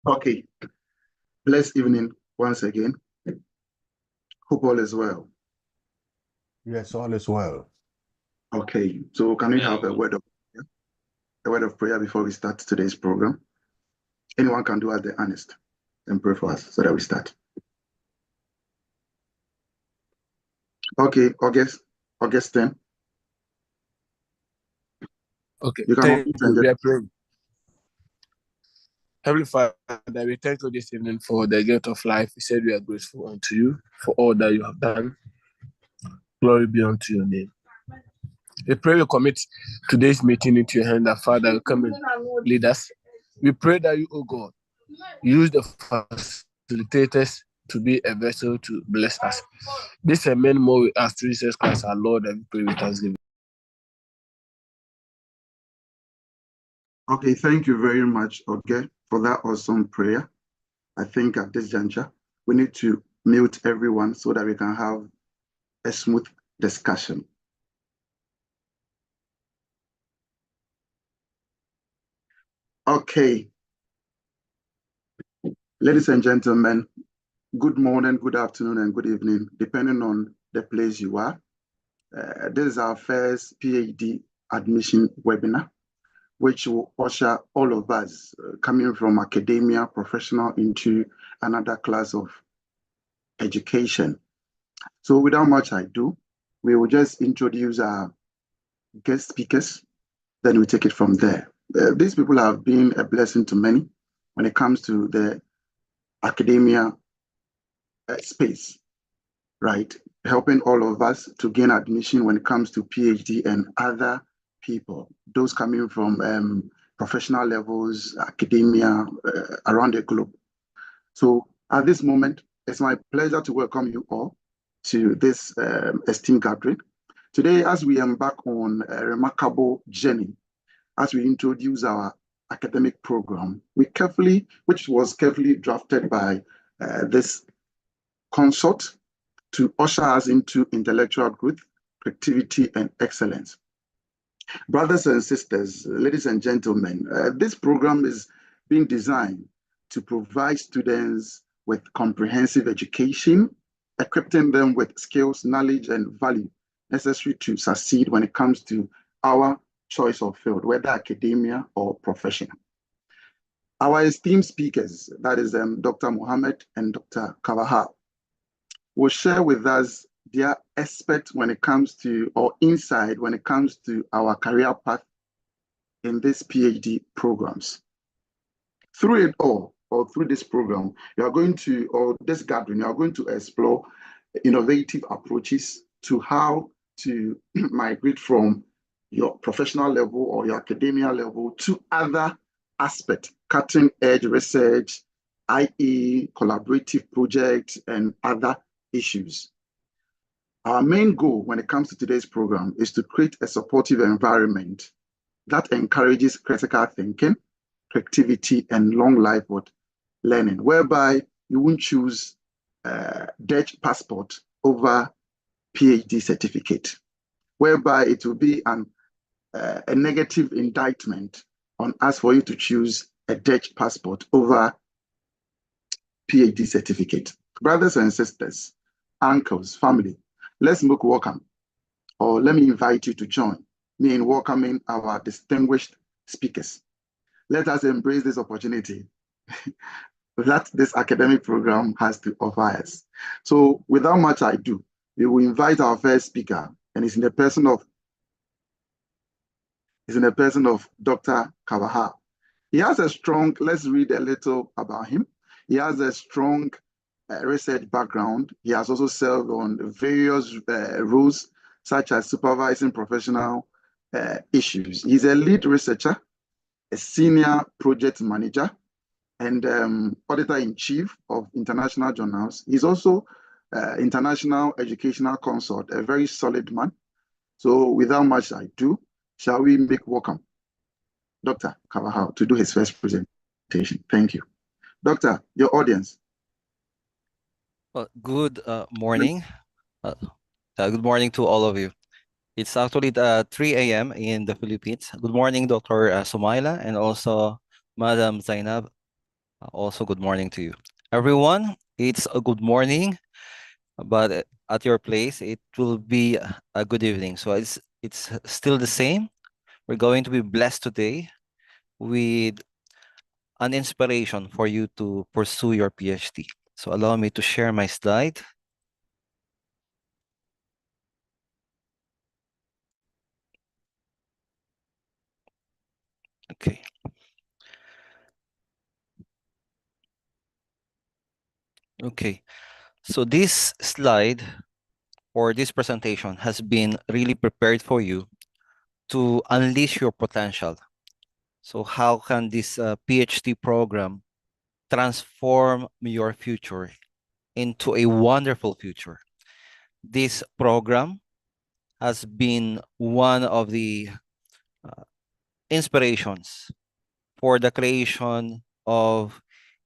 Okay, blessed evening once again. Hope all is well. Yes, all is well. Okay, so can we have a word of prayer before we start today's program? Anyone can do as the honest and pray for us so that we start. Okay, Augustine. Okay, You can thank unmute you. and We just are praying. Heavenly Father, we thank you this evening for the gift of life. We said we are grateful unto you for all that you have done. Glory be unto your name. We pray we commit today's meeting into your hand, that Father, you come and lead us. We pray that you, oh God, use the facilitators to be a vessel to bless us. This and many more we ask through Jesus Christ our Lord, and we pray with thanksgiving. Okay, thank you very much, okay, for that awesome prayer. I think at this juncture, we need to mute everyone so that we can have a smooth discussion. Okay, ladies and gentlemen, good morning, good afternoon, and good evening, depending on the place you are. This is our first Ph.D. admission webinar, which will usher all of us coming from academia, professional, into another class of education. So without much ado, we will just introduce our guest speakers, then we take it from there. These people have been a blessing to many when it comes to the academia space, right? Helping all of us to gain admission when it comes to PhD and other people, those coming from professional levels, academia around the globe. So at this moment, it's my pleasure to welcome you all to this esteemed gathering. Today, as we embark on a remarkable journey, as we introduce our academic program, which was carefully drafted by this consort to usher us into intellectual growth, creativity, and excellence. Brothers and sisters, ladies and gentlemen, this program is being designed to provide students with comprehensive education, equipping them with skills, knowledge, and value necessary to succeed when it comes to our choice of field, whether academia or professional. Our esteemed speakers, that is Dr. Mohammed and Dr. Kavaha, will share with us their expert when it comes to, or insight when it comes to our career path in these PhD programs. Through it all, or through this program, you are going to, or this gathering, you are going to explore innovative approaches to how to migrate from your professional level or your academia level to other aspects, cutting edge research, i.e. collaborative projects and other issues. Our main goal when it comes to today's program is to create a supportive environment that encourages critical thinking, creativity, and long livelihood learning, whereby you won't choose Dutch passport over PhD certificate, whereby it will be a negative indictment on us for you to choose a Dutch passport over PhD certificate. Brothers and sisters, uncles, family, let's make welcome, or let me invite you to join me in welcoming our distinguished speakers. Let us embrace this opportunity that this academic program has to offer us. So without much ado, we will invite our first speaker, and it's in the person of Dr. Kawaha. He has a strong, let's read a little about him. He has a strong research background. He has also served on various roles, such as supervising professional issues. He's a lead researcher, a senior project manager, and auditor-in-chief of international journals. He's also international educational consult, a very solid man. So without much ado, shall we make welcome Dr. Kavahau to do his first presentation. Thank you. Doctor, your audience. Well, good morning. Good morning to all of you. It's actually 3 a.m. in the Philippines. Good morning, Dr. Sumaila, and also Madam Zainab. Also, good morning to you. Everyone, it's a good morning, but at your place, it will be a good evening. So it's still the same. We're going to be blessed today with an inspiration for you to pursue your PhD. So allow me to share my slide. Okay. Okay. So this slide or this presentation has been really prepared for you to unleash your potential. So how can this PhD program transform your future into a wonderful future? This program has been one of the uh, inspirations for the creation of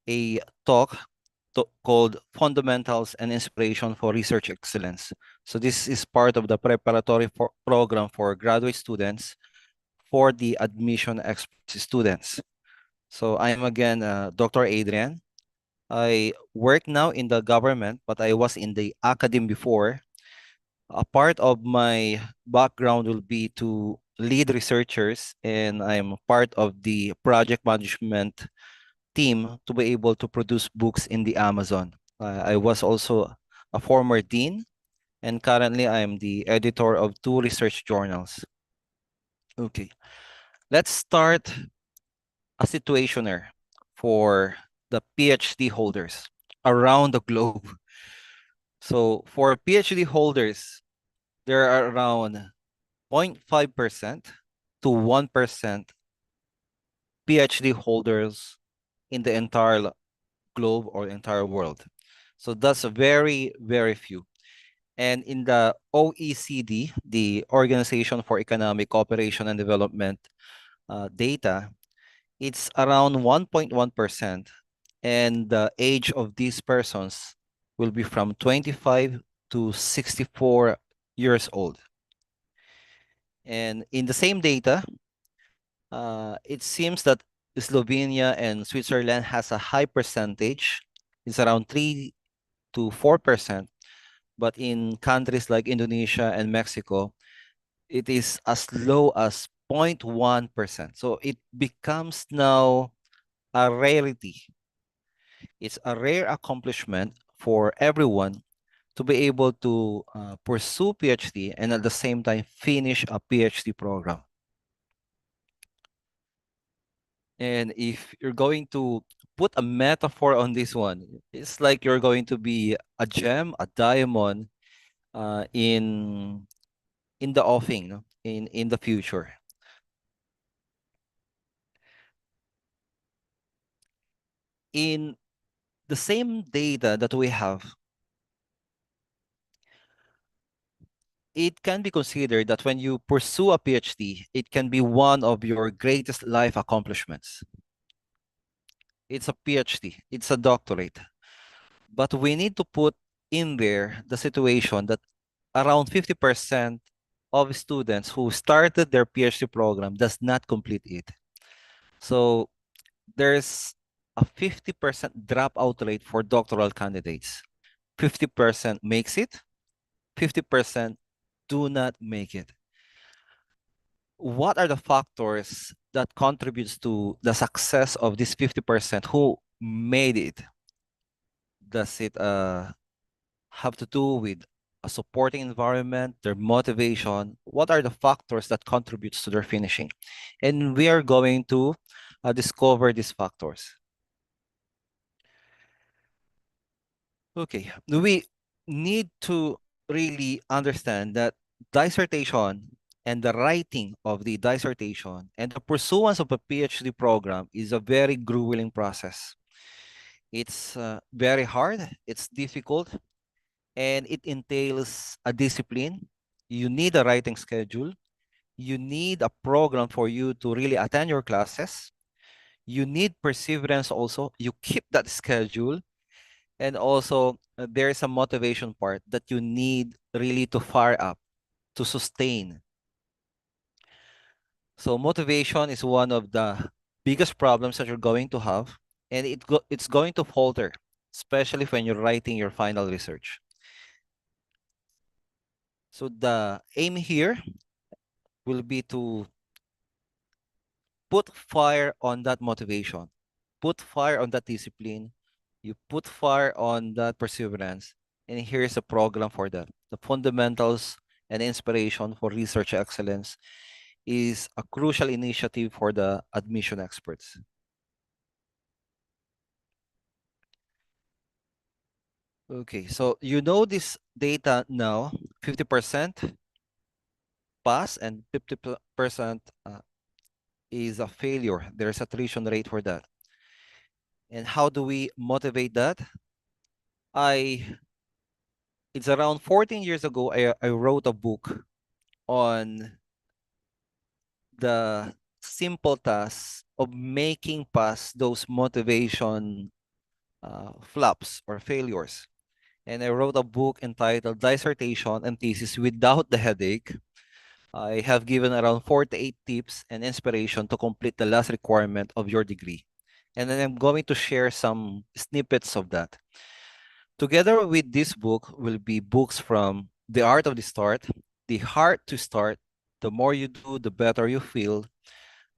a talk called Fundamentals and Inspiration for Research Excellence. So this is part of the preparatory program for graduate students for the admission experts students. So I am again Dr. Adrian. I work now in the government, but I was in the academy before. A part of my background will be to lead researchers, and I'm part of the project management team to be able to produce books in the Amazon. I was also a former dean, and currently I am the editor of 2 research journals. Okay, let's start a situationer for the PhD holders around the globe. So for PhD holders, there are around 0.5% to 1% PhD holders in the entire globe or entire world. So that's very, very few. And in the OECD, the Organization for Economic Cooperation and Development data, it's around 1.1%. And the age of these persons will be from 25 to 64 years old. And in the same data, it seems that Slovenia and Switzerland has a high percentage. It's around 3 to 4%. But in countries like Indonesia and Mexico, it is as low as 0.1%. So it becomes now a rarity. It's a rare accomplishment for everyone to be able to pursue PhD and at the same time finish a PhD program. And if you're going to put a metaphor on this one, it's like you're going to be a gem, a diamond in the offing, no? In the future. In the same data that we have, it can be considered that when you pursue a PhD, it can be one of your greatest life accomplishments. It's a PhD, it's a doctorate. But we need to put in there the situation that around 50% of students who started their PhD program does not complete it. So there's a 50% dropout rate for doctoral candidates. 50% makes it, 50% do not make it. What are the factors that contributes to the success of this 50% who made it? Does it have to do with a supporting environment, their motivation? What are the factors that contributes to their finishing? And we are going to discover these factors. Okay, we need to really understand that dissertation and the writing of the dissertation and the pursuance of a PhD program is a very grueling process. It's very hard, it's difficult, and it entails a discipline. You need a writing schedule. You need a program for you to really attend your classes. You need perseverance also. You keep that schedule. And also, there's a motivation part that you need really to fire up, to sustain. So motivation is one of the biggest problems that you're going to have. and it's going to falter, especially when you're writing your final research. So the aim here will be to put fire on that motivation, put fire on that discipline, you put fire on that perseverance, and here's a program for that. The fundamentals and inspiration for research excellence is a crucial initiative for the admission experts. Okay, so you know this data now, 50% pass and 50% is a failure. There's attrition rate for that. And how do we motivate that? It's around 14 years ago, I wrote a book on the simple task of making past those motivation flops or failures. And I wrote a book entitled Dissertation and Thesis Without the Headache. I have given around 48 tips and inspiration to complete the last requirement of your degree. And then I'm going to share some snippets of that. Together with this book will be books from The Art of the Start, The Heart to Start, The More You Do, The Better You Feel,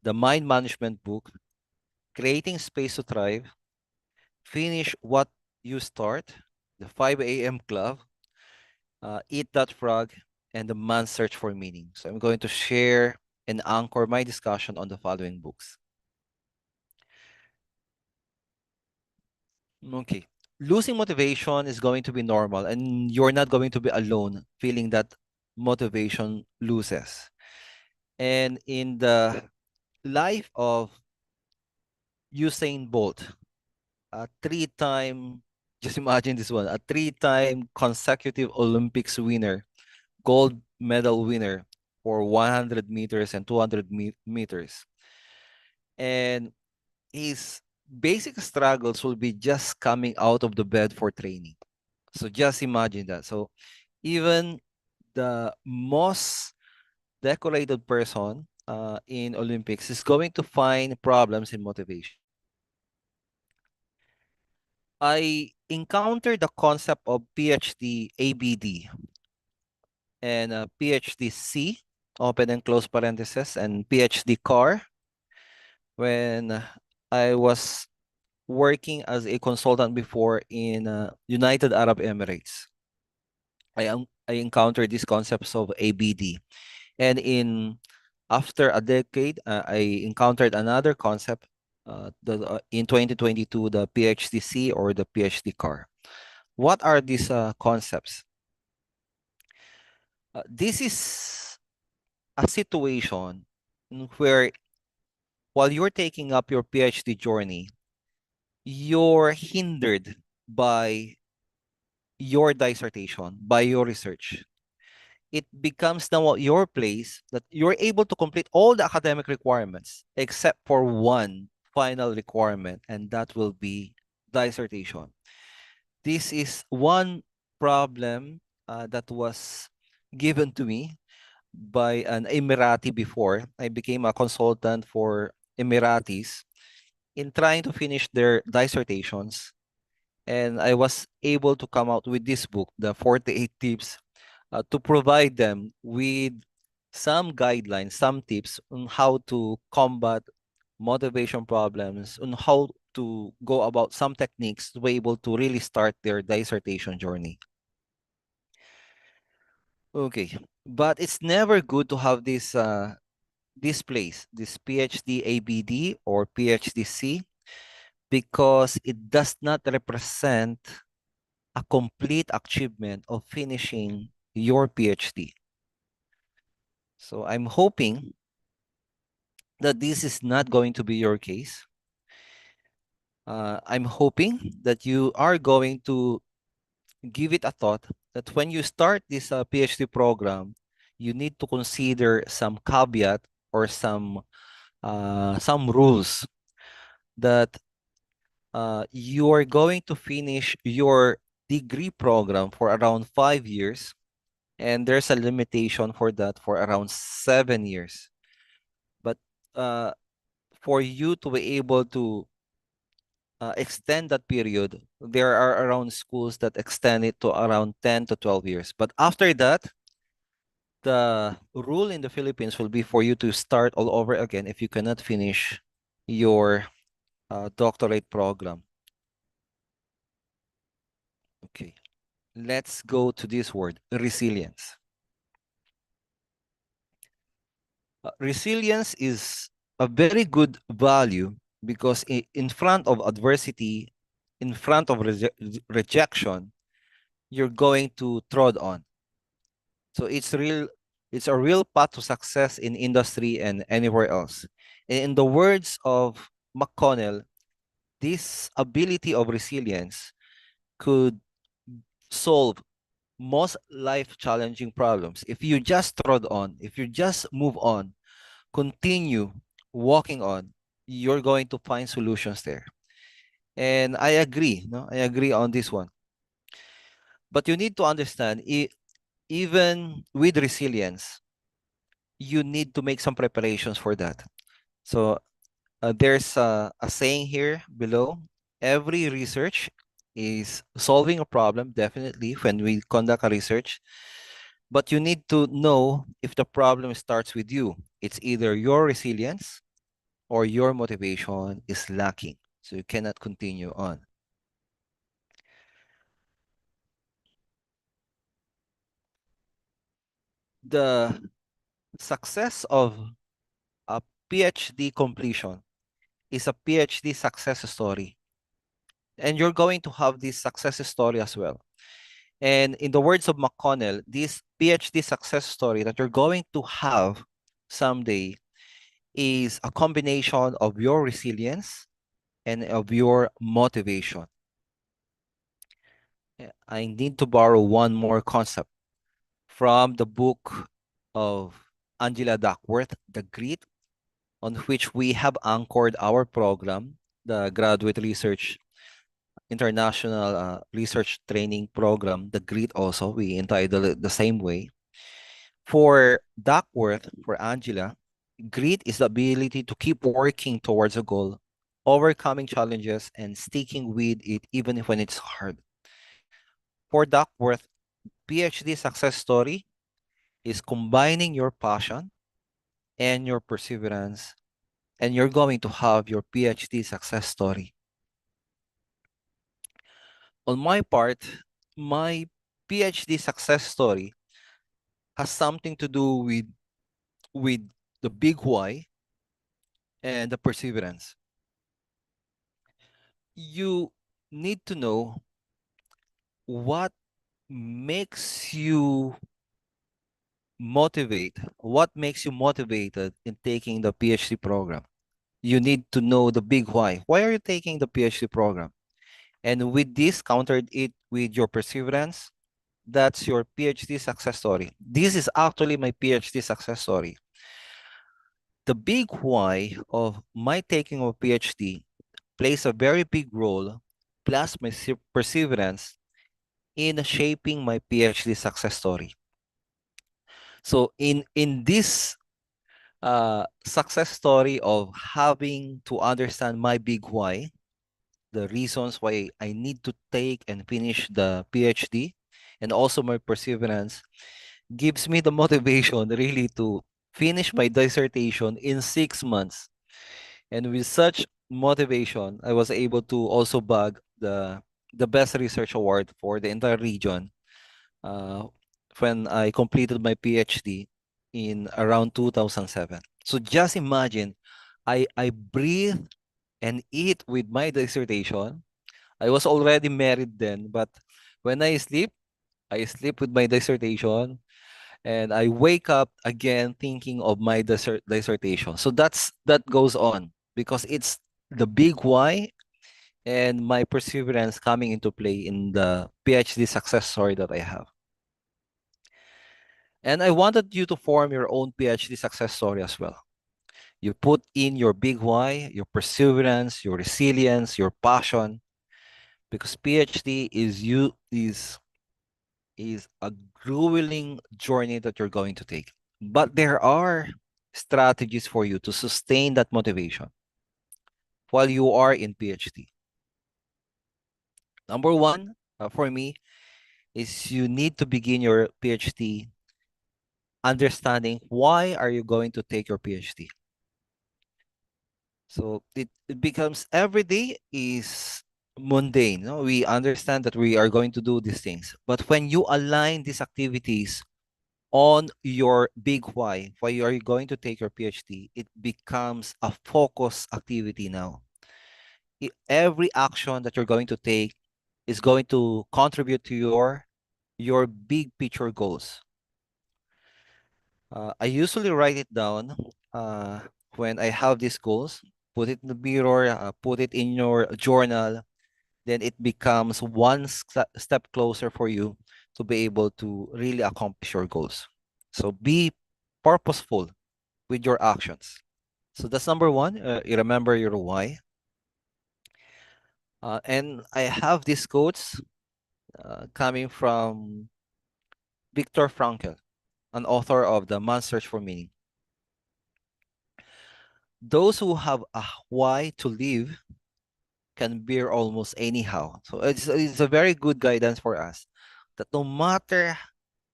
The Mind Management Book, Creating Space to Thrive, Finish What You Start, The 5 a.m. Club, Eat That Frog, and The Man's Search for Meaning. So I'm going to share and anchor my discussion on the following books. Okay. Losing motivation is going to be normal, and you're not going to be alone feeling that motivation loses. And in the life of Usain Bolt, a three-time, just imagine this one, a three-time consecutive Olympics winner, gold medal winner for 100 meters and 200 meters. And his basic struggles will be just coming out of the bed for training. So just imagine that. So even the most decorated person in Olympics is going to find problems in motivation. I encountered the concept of Ph.D. ABD and Ph.D. C, open and close parentheses, and Ph.D. CAR when I was working as a consultant before in United Arab Emirates. I encountered these concepts of ABD, and after a decade, I encountered another concept. In 2022, the PhD-C or the PhD CAR. What are these concepts? This is a situation where while you're taking up your PhD journey, you're hindered by your dissertation, by your research. It becomes now your place that you're able to complete all the academic requirements except for one final requirement, and that will be dissertation. This is one problem that was given to me by an Emirati before. I became a consultant for Emiratis in trying to finish their dissertations. And I was able to come out with this book, the 48 Tips, to provide them with some guidelines, some tips on how to combat motivation problems, on how to go about some techniques to be able to really start their dissertation journey. Okay, but it's never good to have this place, this PhD ABD or PhD C, because it does not represent a complete achievement of finishing your PhD. So I'm hoping that this is not going to be your case. I'm hoping that you are going to give it a thought that when you start this PhD program, you need to consider some caveat or some rules that you are going to finish your degree program for around 5 years, and there's a limitation for that for around 7 years. But for you to be able to extend that period. There are around schools that extend it to around 10 to 12 years. But after that, the rule in the Philippines will be for you to start all over again if you cannot finish your doctorate program. Okay, let's go to this word, resilience. Resilience is a very good value because in front of adversity, in front of rejection, you're going to trod on. So it's a real path to success in industry and anywhere else. In the words of McConnell, this ability of resilience could solve most life challenging problems. If you just trod on, if you just move on, continue walking on, you're going to find solutions there. And I agree, no? I agree on this one. But you need to understand, even with resilience, you need to make some preparations for that. So there's a saying here below. Every research is solving a problem, definitely, when we conduct a research. But you need to know if the problem starts with you. It's either your resilience or your motivation is lacking. So you cannot continue on. The success of a PhD completion is a PhD success story. And you're going to have this success story as well. And in the words of McConnell, this PhD success story that you're going to have someday is a combination of your resilience and of your motivation. I need to borrow one more concept from the book of Angela Duckworth, The Grit, on which we have anchored our program, the Graduate Research International Research Training Program, The Grit also, we entitled it the same way. For Duckworth, for Angela, grit is the ability to keep working towards a goal, overcoming challenges, and sticking with it even when it's hard. For Duckworth, PhD success story is combining your passion and your perseverance, and you're going to have your PhD success story. On my part, my PhD success story has something to do with the big why and the perseverance. You need to know what makes you what makes you motivated in taking the PhD program. You need to know the big why. Why are you taking the PhD program? And with this, countered it with your perseverance. That's your PhD success story. This is actually my PhD success story. The big why of my taking of PhD plays a very big role, plus my perseverance in shaping my PhD success story. So in this success story of having to understand my big why, the reasons why I need to take and finish the PhD, and also my perseverance, gives me the motivation really to finish my dissertation in 6 months. And with such motivation, I was able to also bag the best research award for the entire region uh, when I completed my PhD in around 2007. So just imagine, I breathe and eat with my dissertation. I was already married then, but when I sleep with my dissertation, and I wake up again thinking of my dissertation. So that goes on because it's the big why and my perseverance coming into play in the PhD success story that I have. And I wanted you to form your own PhD success story as well. You put in your big why, your perseverance, your resilience, your passion, because PhD is a grueling journey that you're going to take. But there are strategies for you to sustain that motivation while you are in PhD. Number one, for me, is you need to begin your PhD understanding why are you going to take your PhD. So it becomes every day is mundane. No? We understand that we are going to do these things. But when you align these activities on your big why you are going to take your PhD, it becomes a focus activity now. Every action that you're going to take is going to contribute to your big picture goals. I usually write it down when I have these goals, put it in the mirror, put it in your journal, then it becomes one step closer for you to be able to really accomplish your goals. So be purposeful with your actions. So that's number one. You remember your why. And I have these quotes coming from Viktor Frankl, an author of The Man's Search for Meaning. Those who have a why to live can bear almost anyhow. So it's a very good guidance for us that no matter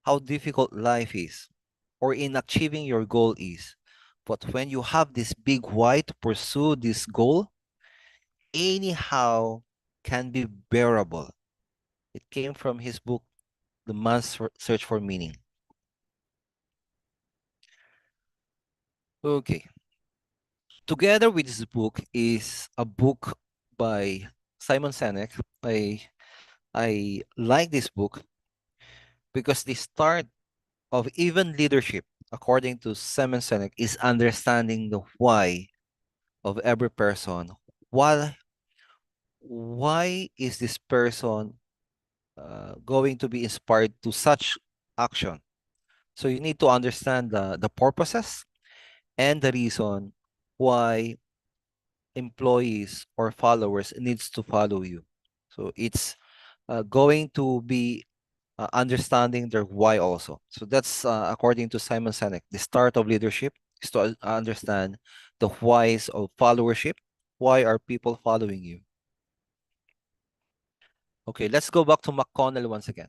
how difficult life is or in achieving your goal is, but when you have this big why to pursue this goal, anyhow can be bearable. It came from his book, The Man's Search for Meaning. Okay. Together with this book is a book by Simon Sinek. I like this book because the start of even leadership, according to Simon Sinek, is understanding the why of every person. Why is this person going to be inspired to such action? So you need to understand the purposes and the reason why employees or followers needs to follow you. So it's going to be understanding their why also. So that's according to Simon Sinek. The start of leadership is to understand the whys of followership. Why are people following you? Okay, let's go back to McConnell once again.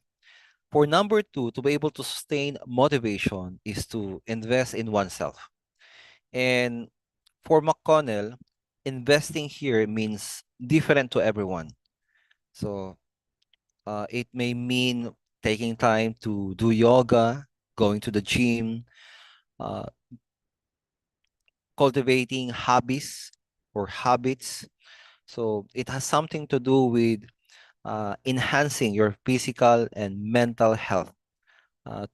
For number two, to be able to sustain motivation is to invest in oneself. And for McConnell, investing here means different to everyone. So it may mean taking time to do yoga, going to the gym, uh, cultivating hobbies or habits. So it has something to do with enhancing your physical and mental health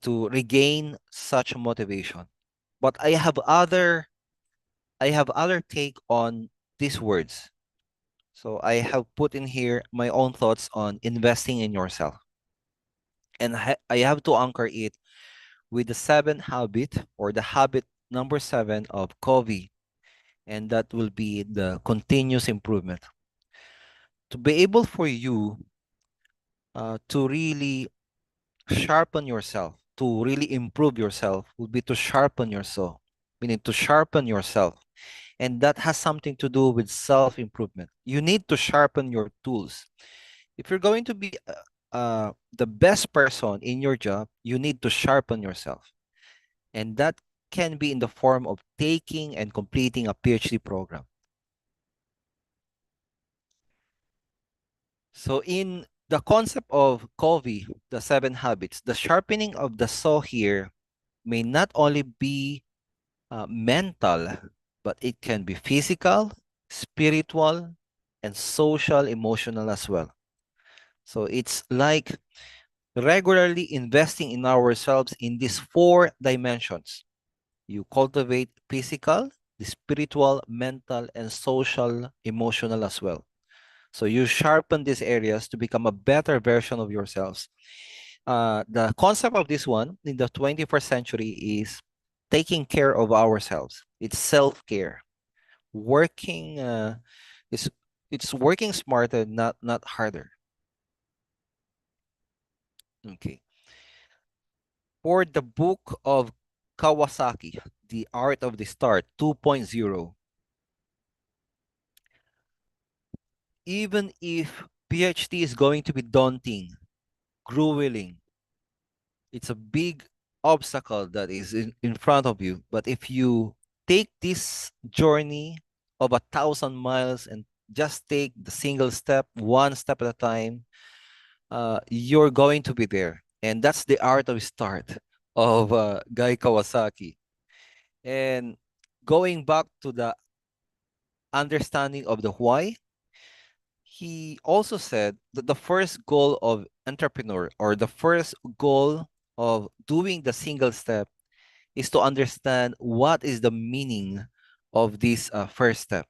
to regain such motivation. But I have other take on these words. So I have put in here my own thoughts on investing in yourself. And I have to anchor it with the 7 habit or the habit number 7 of Covey. And that will be the continuous improvement. To be able for you to really sharpen yourself, to really improve yourself, would be to sharpen yourself, meaning to sharpen yourself. And that has something to do with self-improvement. You need to sharpen your tools. If you're going to be the best person in your job, you need to sharpen yourself. And that can be in the form of taking and completing a PhD program. So in the concept of Covey, the 7 habits, the sharpening of the saw here may not only be mental, but it can be physical, spiritual, and social, emotional as well. So it's like regularly investing in ourselves in these 4 dimensions. You cultivate physical, the spiritual, mental, and social, emotional as well. So you sharpen these areas to become a better version of yourselves. The concept of this one in the 21st century is taking care of ourselves. It's self-care. Working it's working smarter, not harder. Okay. For the book of Kawasaki, The Art of the Start 2.0, even if PhD is going to be daunting, grueling. It's a big obstacle that is in front of you. But if you take this journey of 1,000 miles and just take the single step, one step at a time, you're going to be there. And that's the art of start of Guy Kawasaki. And going back to the understanding of the why, he also said that the first goal of entrepreneur or the first goal of doing the single step is to understand what is the meaning of this first step.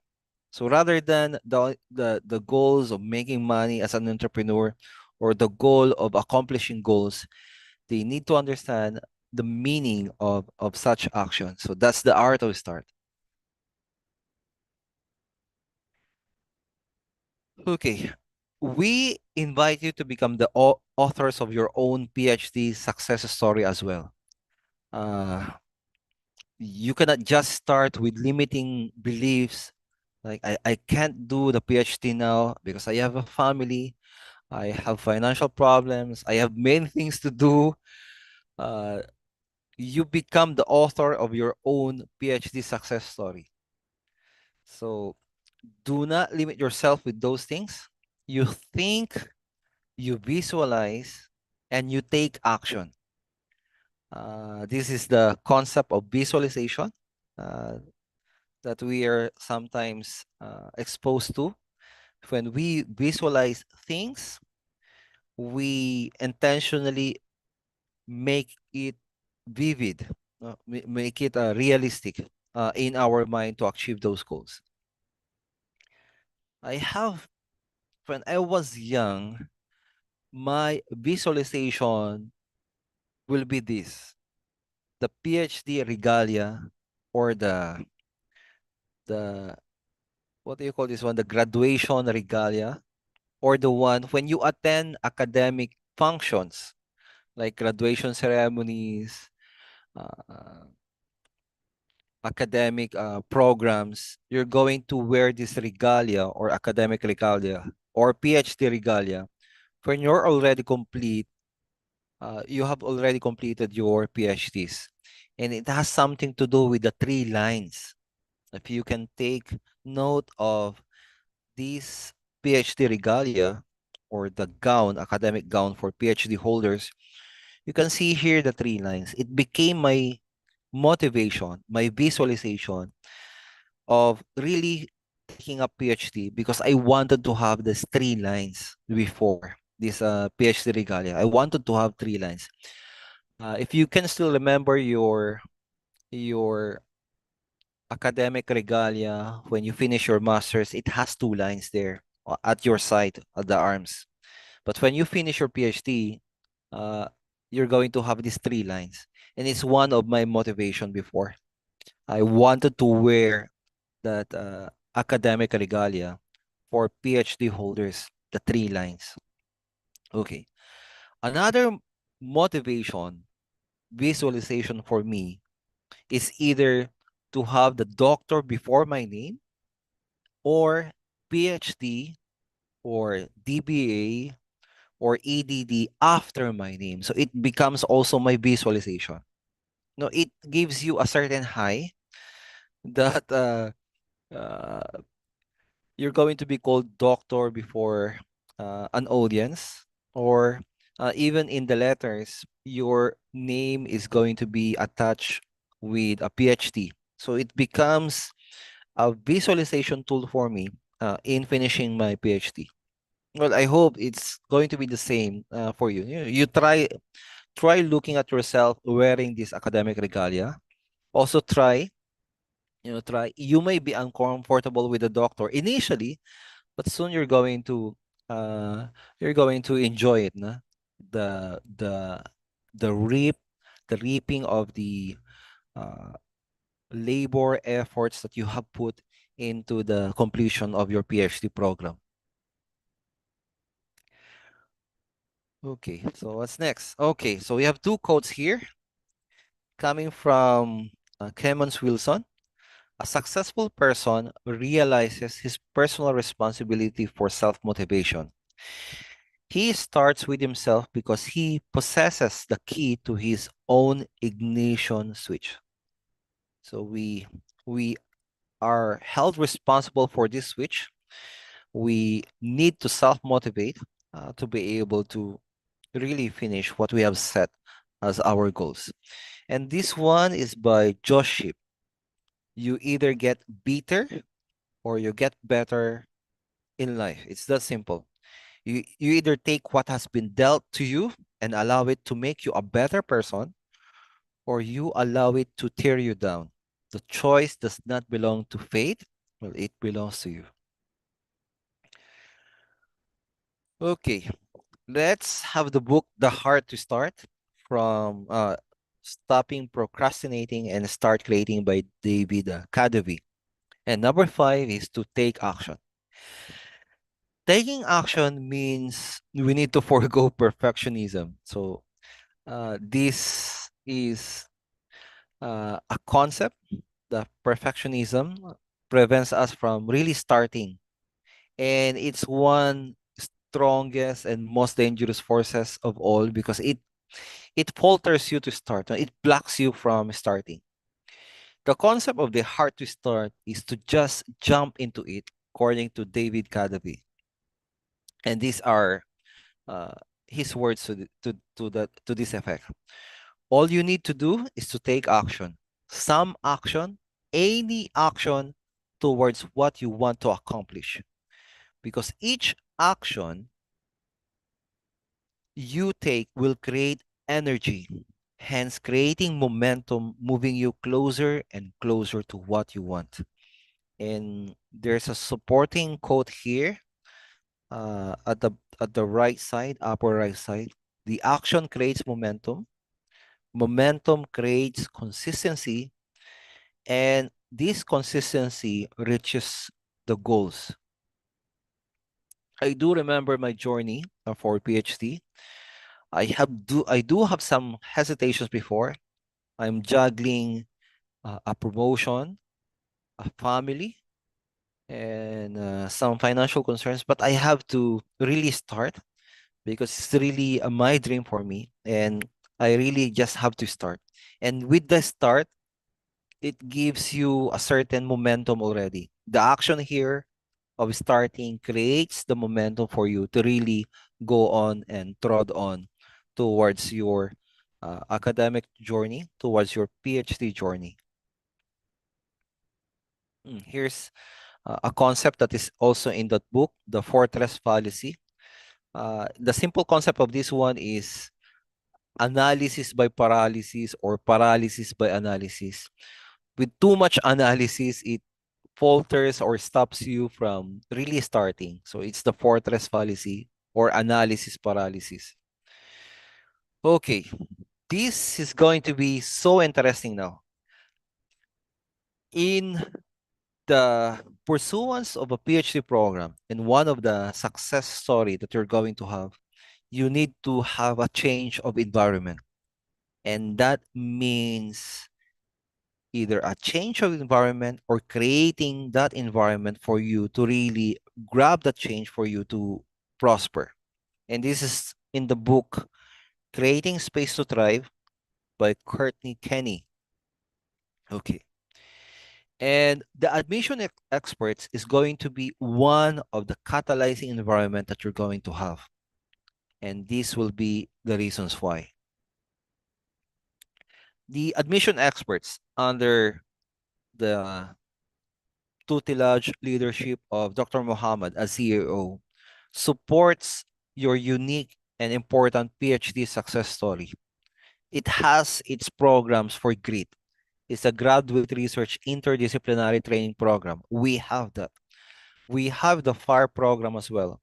So rather than the goals of making money as an entrepreneur or the goal of accomplishing goals, they need to understand the meaning of such action. So that's the art of start. Okay. We invite you to become the authors of your own PhD success story as well. You cannot just start with limiting beliefs like I can't do the PhD now because I have a family, I have financial problems, I have many things to do. You become the author of your own PhD success story. So do not limit yourself with those things. You think, you visualize, and you take action. This is the concept of visualization that we are sometimes exposed to. When we visualize things, we intentionally make it vivid, make it realistic in our mind to achieve those goals. When I was young, my visualization will be this: the PhD regalia or the what do you call this one? The graduation regalia, or the one when you attend academic functions like graduation ceremonies, uh, academic programs, you're going to wear this regalia or academic regalia or PhD regalia. When you're already complete, you have already completed your PhDs. And it has something to do with the 3 lines. If you can take note of these PhD regalia or the gown, academic gown for PhD holders, you can see here the 3 lines. It became my motivation, my visualization of really taking up PhD because I wanted to have these 3 lines before this PhD regalia. I wanted to have 3 lines. If you can still remember your academic regalia when you finish your master's, it has 2 lines there at your side, at the arms. But when you finish your PhD, uh, you're going to have these 3 lines. And it's one of my motivation before. I wanted to wear that academic regalia for PhD holders, the 3 lines. Okay. Another motivation, visualization for me is either to have the doctor before my name or PhD or DBA or EDD after my name. So it becomes also my visualization. No, it gives you a certain high that uh, you're going to be called doctor before an audience, or even in the letters, your name is going to be attached with a PhD. So it becomes a visualization tool for me in finishing my PhD. Well, I hope it's going to be the same for you. You try looking at yourself wearing this academic regalia. Also try. You may be uncomfortable with the doctor initially, but soon uh you're going to enjoy it, na? The the the reap the reaping of the uh labor efforts that you have put into the completion of your PhD program. Okay, so what's next? Okay, so we have 2 quotes here coming from Clemens Wilson. A successful person realizes his personal responsibility for self-motivation He starts with himself because he possesses the key to his own ignition switch. So we are held responsible for this switch. We need to self-motivate to be able to really finish what we have set as our goals. And this one is by Josh Ship. You either get bitter or you get better in life. It's that simple. You either take what has been dealt to you and allow it to make you a better person, or you allow it to tear you down. The choice does not belong to fate. Well, it belongs to you. Okay, let's have the book The Heart to Start from Stopping Procrastinating and Start Creating by David Kadavy. And number 5 is to take action. Taking action means we need to forego perfectionism. So this is a concept that perfectionism prevents us from really starting. And it's one strongest and most dangerous forces of all because it falters you to start. It blocks you from starting. The concept of the heart to start is to just jump into it, according to David Kadavy. And these are uh, his words to this effect. All you need to do is to take action, some action, any action towards what you want to accomplish. Because each action you take will create energy, hence creating momentum, moving you closer and closer to what you want. And there's a supporting quote here at the right side, upper right side. The action creates momentum. Momentum creates consistency, and this consistency reaches the goals. I do remember my journey for PhD. I do have some hesitations before. I'm juggling a promotion, a family, and some financial concerns, but I have to really start because it's really my dream for me, and I really just have to start. And with the start, it gives you a certain momentum already. The action here of starting creates the momentum for you to really go on and trod on towards your academic journey, towards your PhD journey. Here's a concept that is also in that book, The Fortress Fallacy. The simple concept of this one is analysis by paralysis or paralysis by analysis. With too much analysis, it falters or stops you from really starting. So it's the fortress fallacy or analysis paralysis. Okay, this is going to be so interesting now. In the pursuance of a PhD program, and one of the success story that you're going to have, you need to have a change of environment. And that means either a change of environment or creating that environment for you to really grab that change for you to prosper. And this is in the book Creating Space to Thrive by Courtney Kenny. Okay. And the admission experts is going to be one of the catalyzing environment that you're going to have. And these will be the reasons why. The admission experts under the tutelage leadership of Dr. Muhammad as CEO supports your unique and important PhD success story. It has its programs for GRIT. It's a graduate research interdisciplinary training program. We have that. We have the FAR program as well.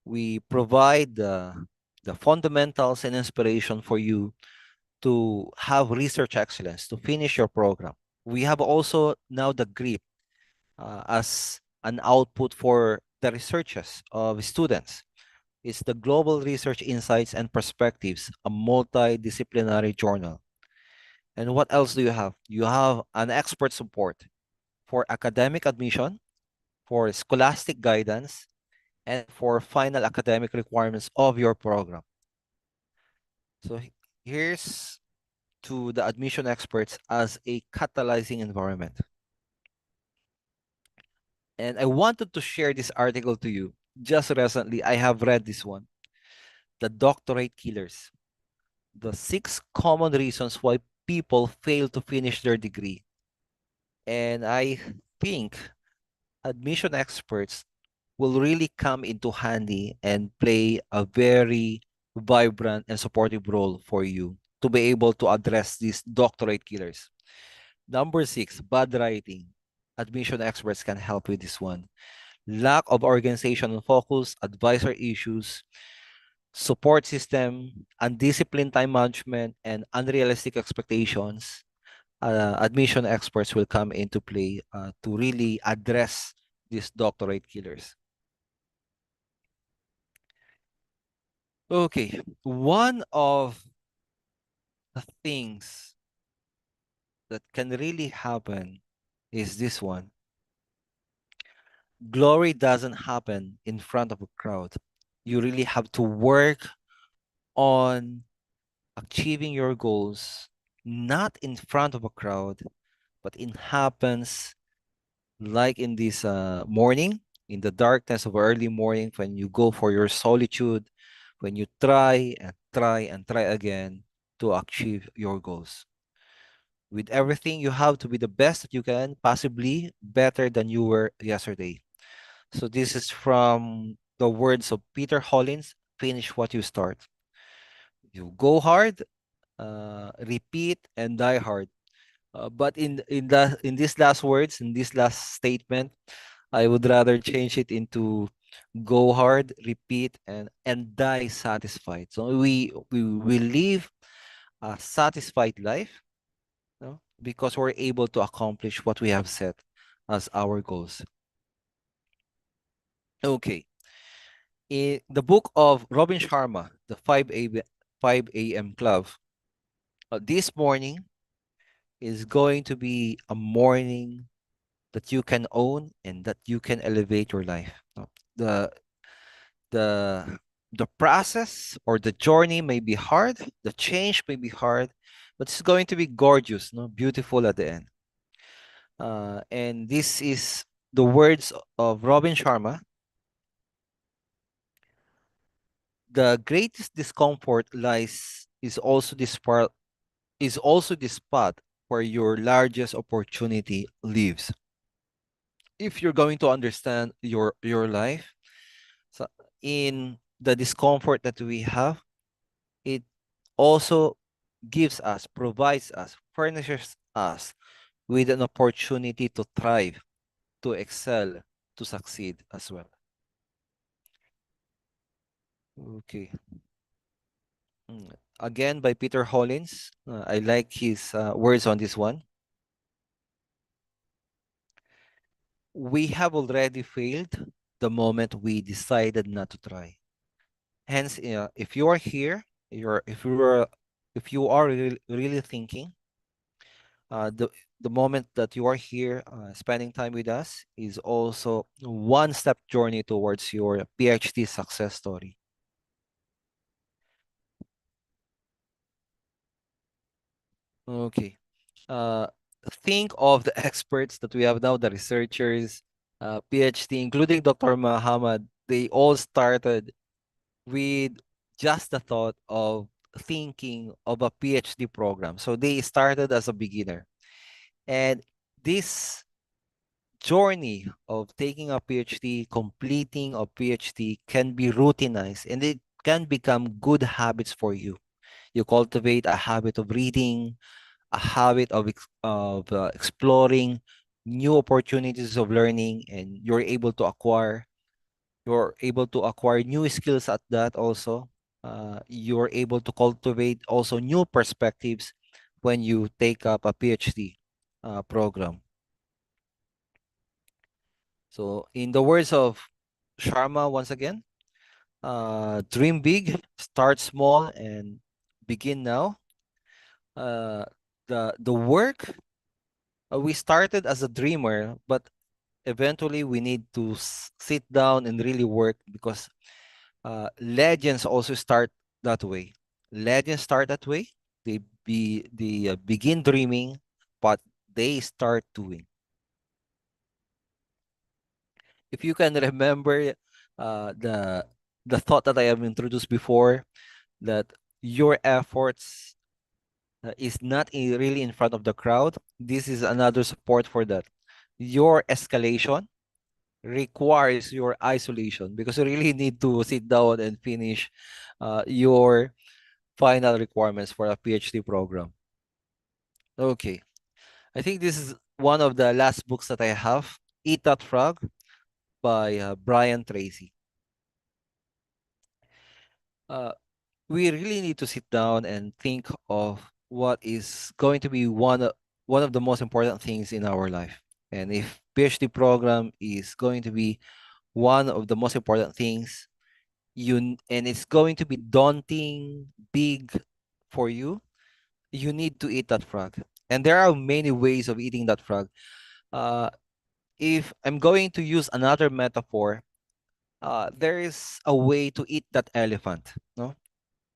We provide the fundamentals and inspiration for you to have research excellence, to finish your program. We have also now the GRIP as an output for the researches of students. It's the Global Research Insights and Perspectives, a multidisciplinary journal. And what else do you have? You have an expert support for academic admission, for scholastic guidance, and for final academic requirements of your program. So here's to the admission experts as a catalyzing environment. And I wanted to share this article to you. Just recently, I have read this one, The Doctorate Killers, the 6 common reasons why people fail to finish their degree. And I think admission experts will really come into handy and play a very vibrant and supportive role for you to be able to address these doctorate killers. Number 6, bad writing. Admission experts can help with this one. Lack of organization and focus, advisor issues, support system, undisciplined time management, and unrealistic expectations. Admission experts will come into play to really address these doctorate killers. Okay, one of the things that can really happen is this one. Glory doesn't happen in front of a crowd. You really have to work on achieving your goals, not in front of a crowd, but it happens like in this morning, in the darkness of early morning, when you go for your solitude, when you try and try and try again to achieve your goals. With everything, you have to be the best that you can, possibly better than you were yesterday. So this is from the words of Peter Hollins, finish what you start. You go hard, repeat, and die hard. But in these last words, in this last statement, I would rather change it into go hard, repeat, and die satisfied. So we live a satisfied life, no? Because we're able to accomplish what we have set as our goals. Okay. In the book of Robin Sharma, the 5 a.m. Club, this morning is going to be a morning that you can own and that you can elevate your life. No? The the the process or the journey may be hard, the change may be hard, but it's going to be gorgeous, no, beautiful at the end. And this is the words of Robin Sharma. The greatest discomfort lies is also the spot where your largest opportunity lives. If you're going to understand your life, so in the discomfort that we have, it also gives us, provides us, furnishes us with an opportunity to thrive, to excel, to succeed as well. Okay. Again, by Peter Hollins. I like his words on this one. We have already failed the moment we decided not to try. Hence, if you are here, if you are really thinking, the moment that you are here, spending time with us is also one step journey towards your PhD success story. Okay. Uh, think of the experts that we have now, the researchers, PhD, including Dr. Muhammad. They all started with just the thought of thinking of a PhD program. So they started as a beginner. And this journey of taking a PhD, completing a PhD can be routinized and it can become good habits for you. You cultivate a habit of reading, a habit of exploring new opportunities of learning, and you're able to acquire new skills at that also. You're able to cultivate also new perspectives when you take up a PhD program. So in the words of Sharma, once again, dream big, start small, and begin now. The work, we started as a dreamer, but eventually we need to sit down and really work, because legends also start that way. Legends start that way. They begin dreaming, but they start doing. If you can remember the thought that I have introduced before, that your efforts is not really in front of the crowd, this is another support for that. Your escalation requires your isolation, because you really need to sit down and finish your final requirements for a PhD program. Okay, I think this is one of the last books that I have, Eat That Frog by Brian Tracy. We really need to sit down and think of what is going to be one of the most important things in our life. And if PhD program is going to be one of the most important things, and it's going to be daunting, big for you, you need to eat that frog. And there are many ways of eating that frog. If I'm going to use another metaphor, there is a way to eat that elephant, no?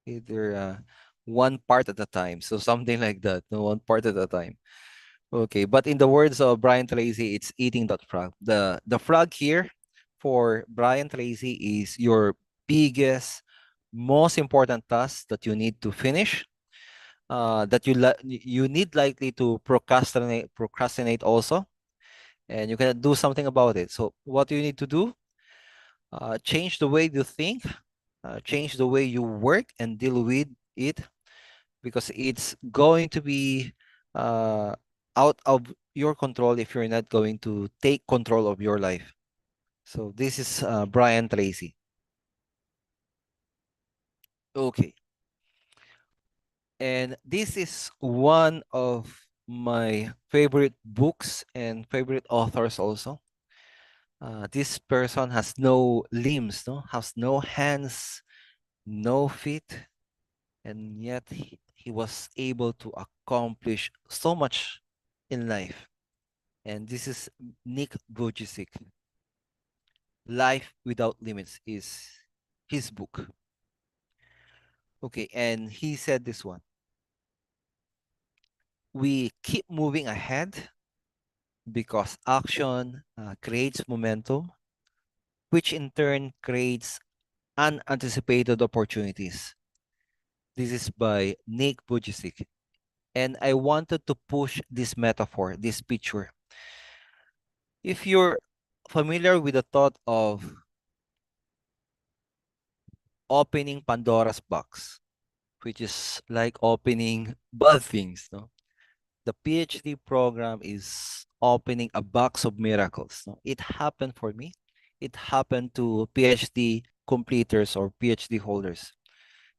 Either one part at a time. So something like that, no, one part at a time. Okay, but in the words of Brian Tracy, it's eating that frog. The frog here for Brian Tracy is your biggest, most important task that you need to finish. That you need likely to procrastinate also, and you can do something about it. So what do you need to do? Change the way you think, change the way you work and deal with it, because it's going to be out of your control if you're not going to take control of your life. So this is Brian Tracy. Okay. And this is one of my favorite books and favorite authors also. This person has no limbs, no, has no hands, no feet, and yet he was able to accomplish so much in life. And this is Nick Vujicic. Life Without Limits is his book. Okay, and he said this one. We keep moving ahead because action creates momentum, which in turn creates unanticipated opportunities. This is by Nick Vujicic. And I wanted to push this metaphor, this picture. If you're familiar with the thought of opening Pandora's box, which is like opening bad things, no? The PhD program is opening a box of miracles. No? It happened for me. It happened to PhD completers or PhD holders.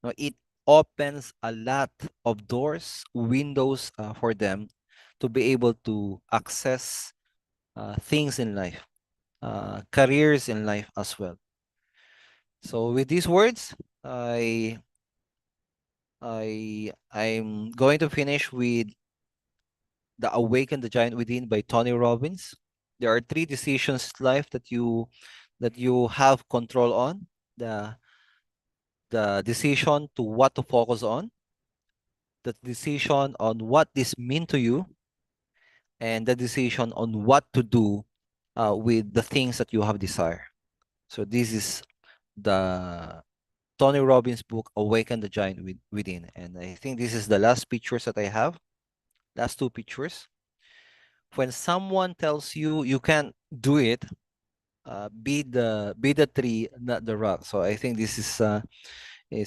No, it opens a lot of doors, windows for them to be able to access things in life, careers in life as well. So with these words, I'm going to finish with The Awaken the Giant Within by Tony Robbins. There are 3 decisions in life that you have control on. The decision to what to focus on, the decision on what this mean to you, and the decision on what to do with the things that you have desire. So this is the Tony Robbins book, Awaken the Giant Within. And I think this is the last pictures that I have. Last 2 pictures. When someone tells you you can't do it, be the tree, not the rock. So I think this is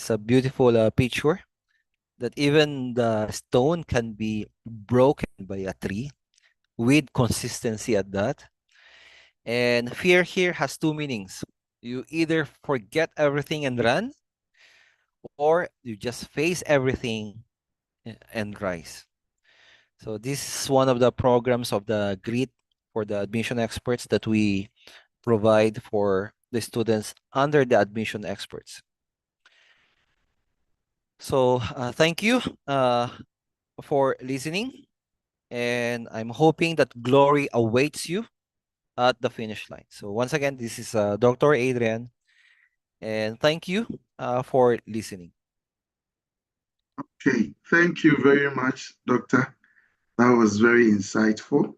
a beautiful picture, that even the stone can be broken by a tree with consistency at that. And fear here has 2 meanings. You either forget everything and run, or you just face everything and rise. So this is one of the programs of the GREET for the admission experts that we provide for the students under the admission experts. So thank you for listening, and I'm hoping that glory awaits you at the finish line. So once again, this is Dr. Adrian, and thank you for listening. Okay, thank you very much, Doctor. That was very insightful.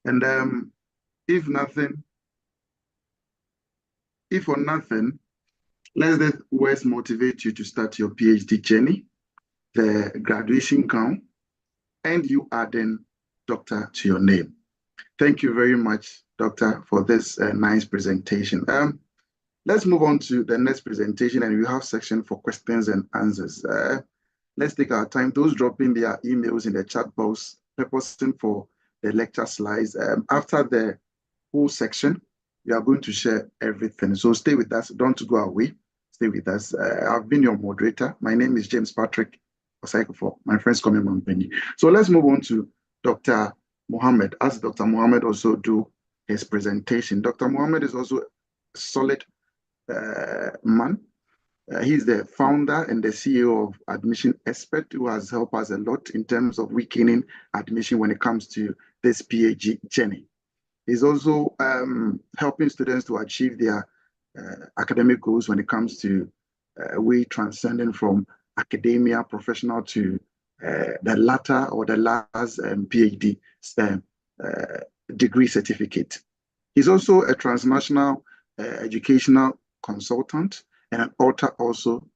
And if nothing, if for nothing, let the words motivate you to start your PhD journey. The graduation gown, and you adding doctor to your name. Thank you very much, Doctor, for this nice presentation. Let's move on to the next presentation, and we have section for questions and answers. Let's take our time. Those dropping their emails in the chat box, purposing for the lecture slides. After the whole section, we are going to share everything. So stay with us. Don't go away. Stay with us. I've been your moderator. My name is James Patrick Osaikofo. My friends call me Mampeni. So let's move on to Dr. Mohammed. As Dr. Mohammed also do his presentation. Dr. Mohammed is also a solid man. He's the founder and the CEO of Admission Expert, who has helped us a lot in terms of weakening admission when it comes to this PhD journey. He's also helping students to achieve their academic goals when it comes to way transcending from academia, professional to the latter or the last PhD degree certificate. He's also a transnational educational consultant and an author, also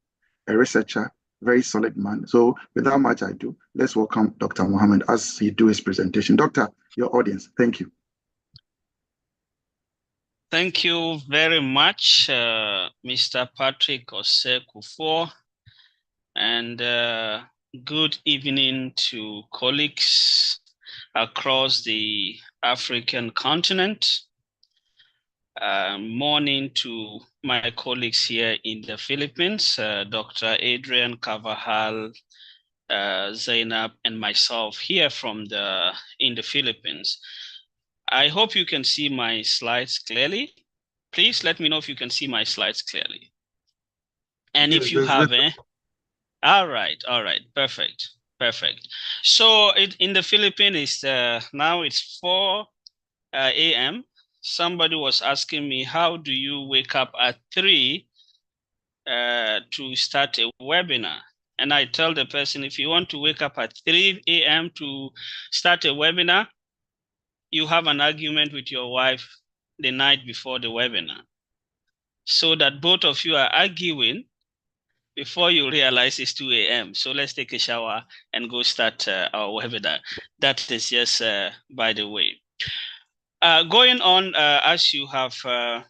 a researcher, very solid man. So without much ado, let's welcome Dr. Mohammed as he do his presentation. Doctor, your audience, thank you. Thank you very much, Mr. Patrick Osaikofo, and good evening to colleagues across the African continent. Morning to my colleagues here in the Philippines, Dr. Adrian Carvajal, Zainab, and myself here in the Philippines. I hope you can see my slides clearly. Please let me know if you can see my slides clearly. And if you haven't, all right, perfect. So in the Philippines, now it's 4 a.m. Somebody was asking me, how do you wake up at 3 to start a webinar? And I tell the person, if you want to wake up at 3 a.m. to start a webinar, you have an argument with your wife the night before the webinar, so that both of you are arguing before you realize it's 2 a.m. So let's take a shower and go start our webinar. That is just by the way. Going on, as you have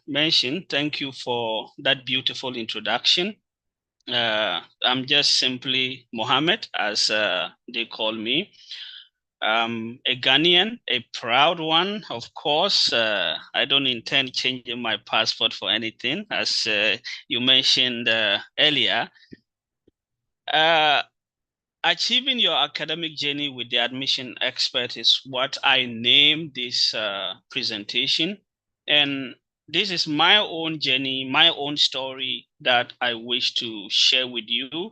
mentioned, thank you for that beautiful introduction. I'm just simply Mohammed, as they call me. A Ghanaian, a proud one, of course. I don't intend changing my passport for anything, as you mentioned earlier. Achieving your academic journey with the admission expert is what I named this presentation. And this is my own journey, my own story that I wish to share with you,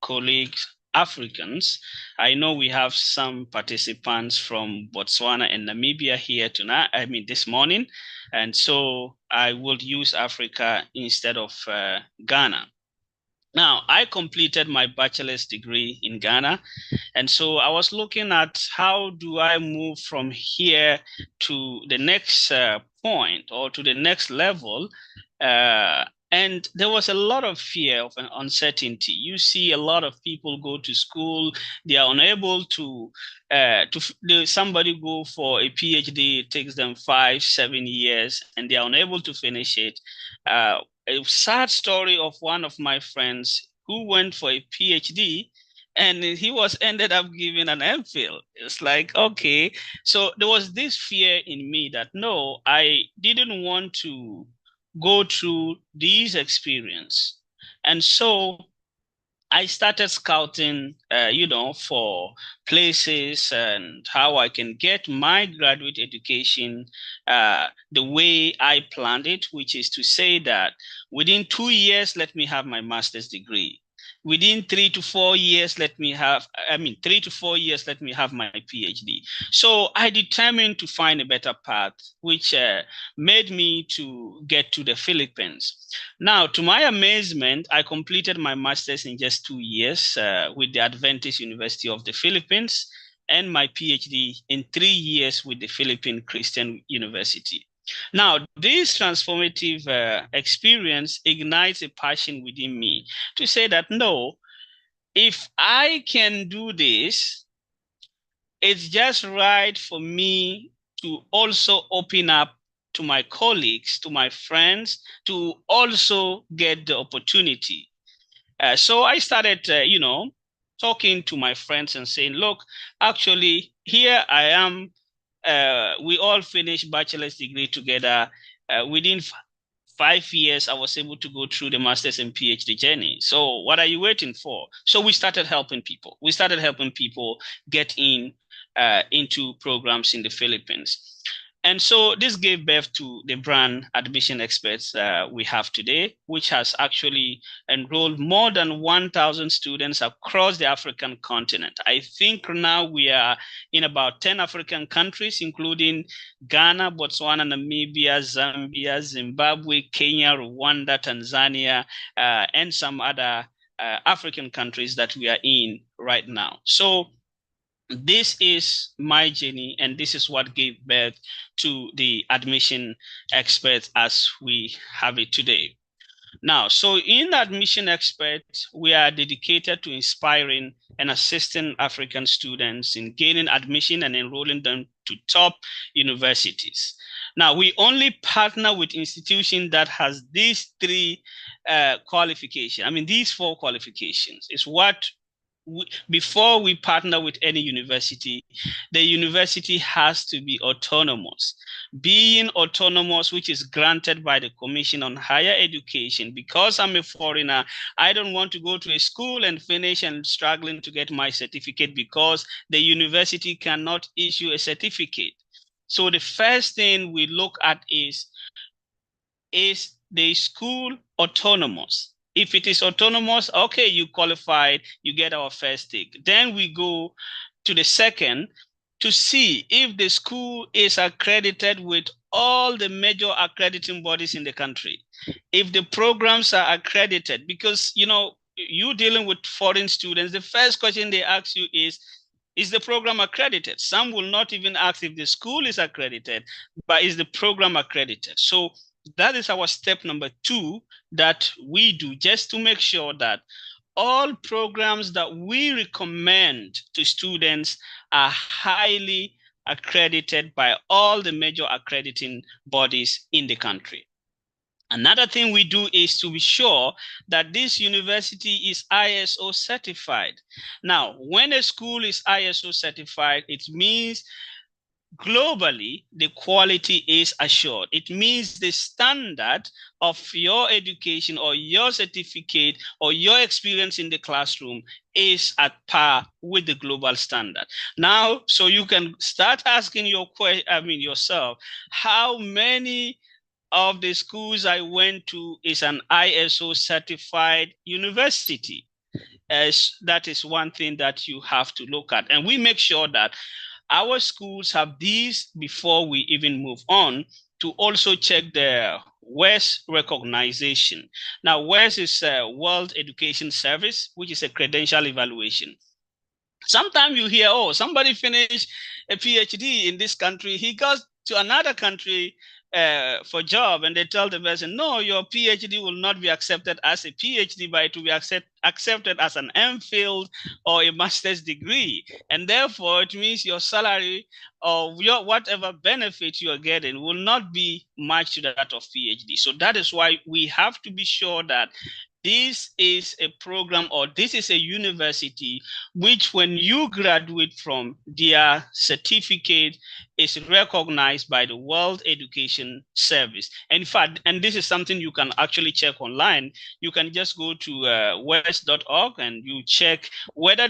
colleagues, Africans. I know we have some participants from Botswana and Namibia here tonight, this morning. And so I will use Africa instead of Ghana. Now, I completed my bachelor's degree in Ghana, and so I was looking at how do I move from here to the next point or to the next level. And there was a lot of fear of an uncertainty. You see a lot of people go to school, they are unable to somebody go for a PhD, it takes them 5-7 years, and they are unable to finish it. A sad story of one of my friends who went for a PhD and he ended up giving an MPhil. It's like, okay. So there was this fear in me that no, I didn't want to go through these experience. And so I started scouting, for places and how I can get my graduate education the way I planned it, which is to say that within 2 years, let me have my master's degree. within 3 to 4 years, 3 to 4 years, let me have my PhD. So I determined to find a better path, which made me to get to the Philippines. Now, to my amazement, I completed my master's in just 2 years with the Adventist University of the Philippines, and my PhD in 3 years with the Philippine Christian University. Now, this transformative experience ignites a passion within me to say that, no, if I can do this, it's just right for me to also open up to my colleagues, to my friends, to also get the opportunity. So I started, talking to my friends and saying, look, actually, here I am. We all finished bachelor's degree together. Within 5 years, I was able to go through the master's and PhD journey. So what are you waiting for? So we started helping people. We started helping people get into programs in the Philippines. And so this gave birth to the brand Admission Experts we have today, which has actually enrolled more than 1,000 students across the African continent. I think now we are in about 10 African countries, including Ghana, Botswana, Namibia, Zambia, Zimbabwe, Kenya, Rwanda, Tanzania, and some other African countries that we are in right now. So this is my journey, and this is what gave birth to the Admission Experts as we have it today. Now, so in Admission Experts, we are dedicated to inspiring and assisting African students in gaining admission and enrolling them to top universities. Now, we only partner with institutions that has these three qualifications. These 4 qualifications is what before we partner with any university, the university has to be autonomous. Being autonomous, which is granted by the Commission on Higher Education, because I'm a foreigner, I don't want to go to a school and finish and struggling to get my certificate because the university cannot issue a certificate. So the first thing we look at is the school autonomous? If it is autonomous, okay, you qualified, you get our first tick. Then we go to the second to see if the school is accredited with all the major accrediting bodies in the country. If the programs are accredited, because, you dealing with foreign students, the first question they ask you is the program accredited? Some will not even ask if the school is accredited, but is the program accredited? So that is our step number 2 that we do, just to make sure that all programs that we recommend to students are highly accredited by all the major accrediting bodies in the country. Another thing we do is to be sure that this university is ISO certified. Now, when a school is ISO certified, it means globally, the quality is assured. It means the standard of your education or your certificate or your experience in the classroom is at par with the global standard. Now, so you can start asking yourself, how many of the schools I went to is an ISO certified university? As that is one thing that you have to look at. And we make sure that our schools have these before we even move on to also check the WES recognition. Now, WES is World Education Service, which is a credential evaluation. Sometimes you hear, oh, somebody finished a PhD in this country, he goes to another country for job, and they tell the person, no, your PhD will not be accepted as a PhD, but it will be accepted as an MPhil or a master's degree. And therefore, it means your salary or your whatever benefit you are getting will not be matched to that of PhD. So that is why we have to be sure that this is a program or this is a university which, when you graduate from, their certificate is recognized by the World Education Service. And in fact, and this is something you can actually check online. You can just go to wes.org and you check whether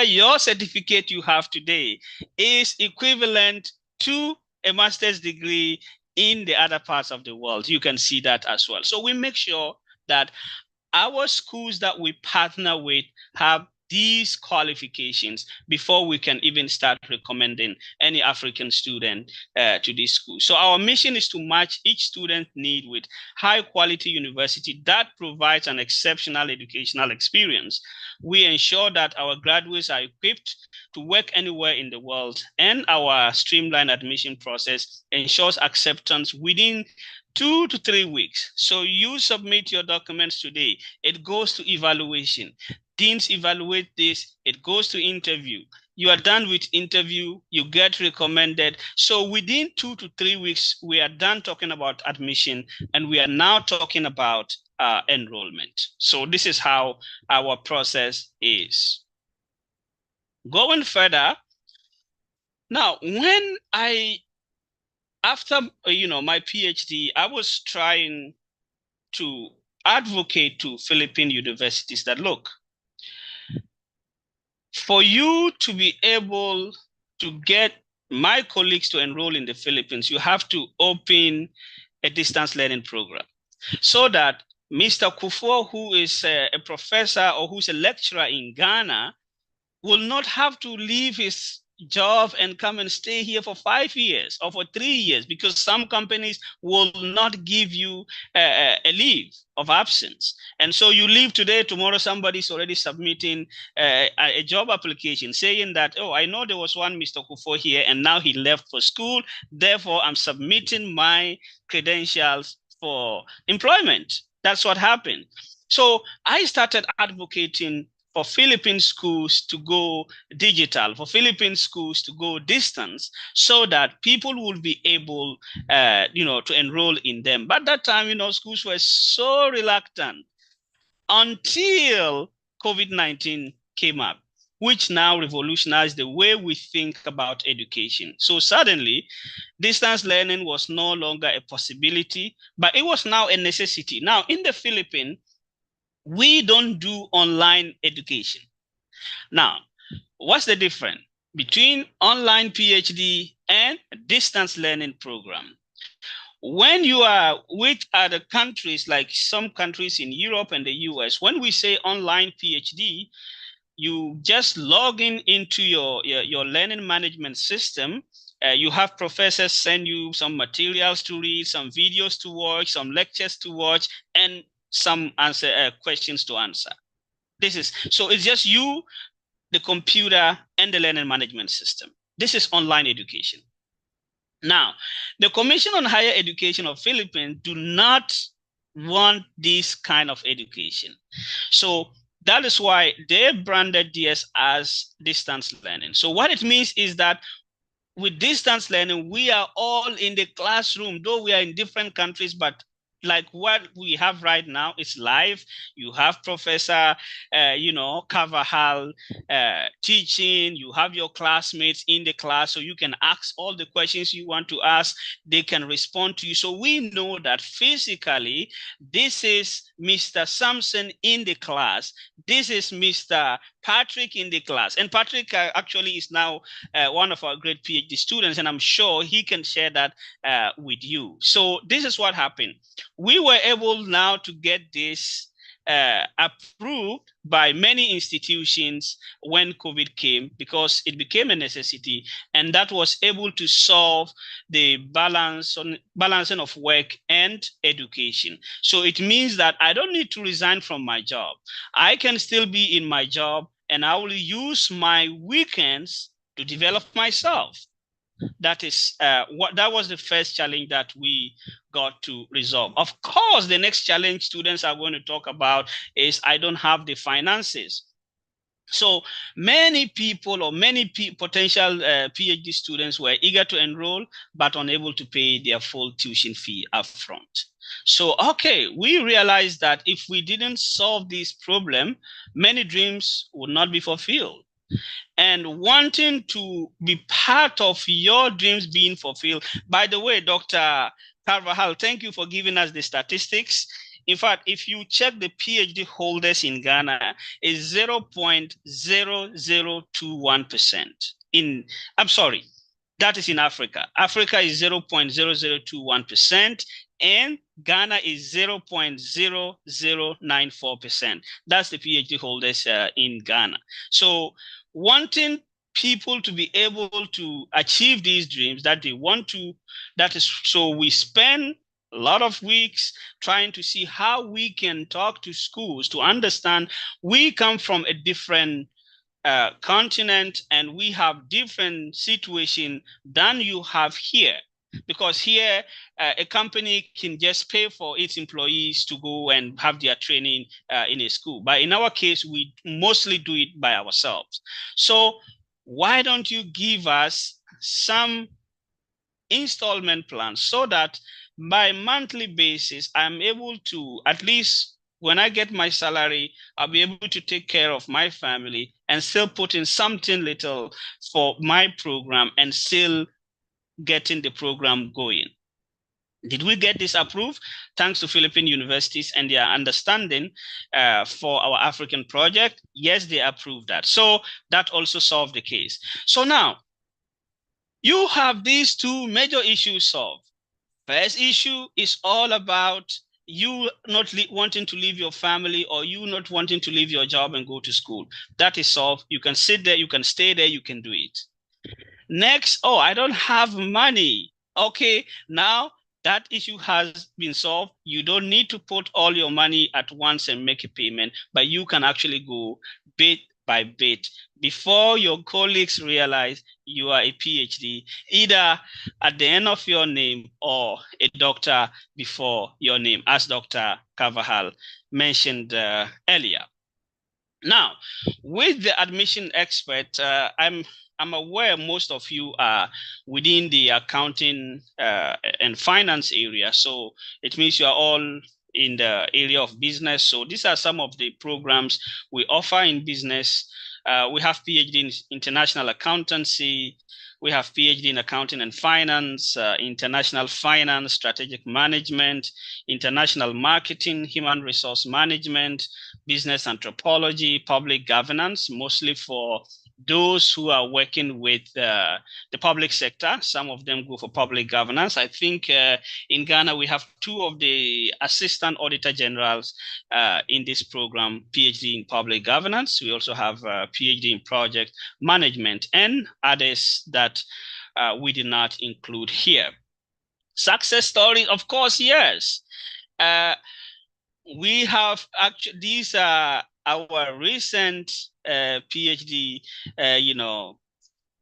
your certificate you have today is equivalent to a master's degree in the other parts of the world. You can see that as well. So we make sure that our schools that we partner with have these qualifications before we can even start recommending any African student to this school. So our mission is to match each student need with high quality university that provides an exceptional educational experience. We ensure that our graduates are equipped to work anywhere in the world, and our streamlined admission process ensures acceptance within 2 to 3 weeks. So you submit your documents today, it goes to evaluation. Deans evaluate this, it goes to interview. You are done with interview, you get recommended. So within 2 to 3 weeks, we are done talking about admission, and we are now talking about enrollment. So this is how our process is. Going further, now when after my PhD, I was trying to advocate to Philippine universities that, look, for you to be able to get my colleagues to enroll in the Philippines, you have to open a distance learning program so that Mr. Kufo, who is a professor or who's a lecturer in Ghana, will not have to leave his job and come and stay here for 5 years or for 3 years, because some companies will not give you a leave of absence. And so you leave today, tomorrow somebody's already submitting a job application saying that, oh, I know there was one Mr. Kufo here and now he left for school, therefore I'm submitting my credentials for employment. That's what happened. So I started advocating for Philippine schools to go digital, for Philippine schools to go distance, so that people will be able, to enroll in them. But that time, schools were so reluctant until COVID-19 came up, which now revolutionized the way we think about education. So suddenly, distance learning was no longer a possibility, but it was now a necessity. Now, in the Philippines, we don't do online education. Now, what's the difference between online PhD and distance learning program? When you are with other countries, like some countries in Europe and the US, when we say online PhD, you just log into your learning management system. You have professors send you some materials to read, some videos to watch, some lectures to watch, and some questions to answer. So it's just you, the computer, and the learning management system. This is online education. Now, the Commission on Higher Education of Philippines do not want this kind of education. So that is why they branded this as distance learning. So what it means is that with distance learning, we are all in the classroom, though we are in different countries, but like what we have right now is live. You have Professor, Carvajal teaching. You have your classmates in the class, so you can ask all the questions you want to ask. They can respond to you. So we know that physically, this is Mr. Sampson in the class. This is Mr. Patrick in the class. And Patrick actually is now one of our great PhD students, and I'm sure he can share that with you. So this is what happened. We were able now to get this approved by many institutions when COVID came, because it became a necessity, and that was able to solve the balancing of work and education. So it means that I don't need to resign from my job. I can still be in my job, and I will use my weekends to develop myself. That was the first challenge that we got to resolve. Of course, the next challenge students are going to talk about is I don't have the finances. So many people or many potential PhD students were eager to enroll, but unable to pay their full tuition fee upfront. So, okay, we realized that if we didn't solve this problem, many dreams would not be fulfilled. And wanting to be part of your dreams being fulfilled. By the way, Dr. Carvajal, thank you for giving us the statistics. In fact, if you check the PhD holders in Ghana, is 0.0021%. I'm sorry, that is in Africa. Africa is 0.0021%, and Ghana is 0.0094%. That's the PhD holders in Ghana. So wanting people to be able to achieve these dreams that they want to, that is, so we spend a lot of weeks trying to see how we can talk to schools to understand we come from a different continent and we have different situation than you have here. Because here, a company can just pay for its employees to go and have their training in a school. But in our case, we mostly do it by ourselves. So why don't you give us some installment plan so that by monthly basis, I'm able to, at least when I get my salary, I'll be able to take care of my family and still put in something little for my program and still getting the program going. Did we get this approved? Thanks to Philippine universities and their understanding for our African project. Yes, they approved that. So that also solved the case. So now, you have these two major issues solved. First issue is all about you not wanting to leave your family or you not wanting to leave your job and go to school. That is solved. You can sit there, you can stay there, you can do it. Next, oh, I don't have money. Okay, now that issue has been solved. You don't need to put all your money at once and make a payment, but you can actually go bit by bit before your colleagues realize you are a PhD, either at the end of your name or a doctor before your name, as Dr. Carvajal mentioned earlier. Now, with the admission expert, I'm aware most of you are within the accounting and finance area. So it means you are all in the area of business. So these are some of the programs we offer in business. We have PhD in international accountancy. We have PhD in accounting and finance, international finance, strategic management, international marketing, human resource management, business anthropology, public governance, mostly for those who are working with the public sector. Some of them go for public governance. I think in Ghana, we have two of the assistant auditor generals in this program, PhD in public governance. We also have a PhD in project management and others that we did not include here. Success stories, of course, yes. We have actually, these are our recent PhD,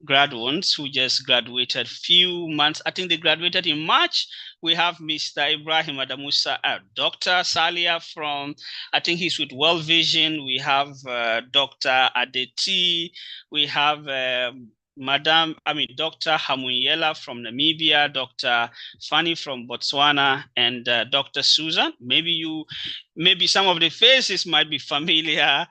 graduates who just graduated few months. I think they graduated in March. We have Mr. Ibrahim Adamusa, Dr. Salia from, I think he's with World Vision. We have Dr. Adeti. We have Dr. Hamuyela from Namibia, Dr. Fanny from Botswana, and Dr. Susan. Maybe some of the faces might be familiar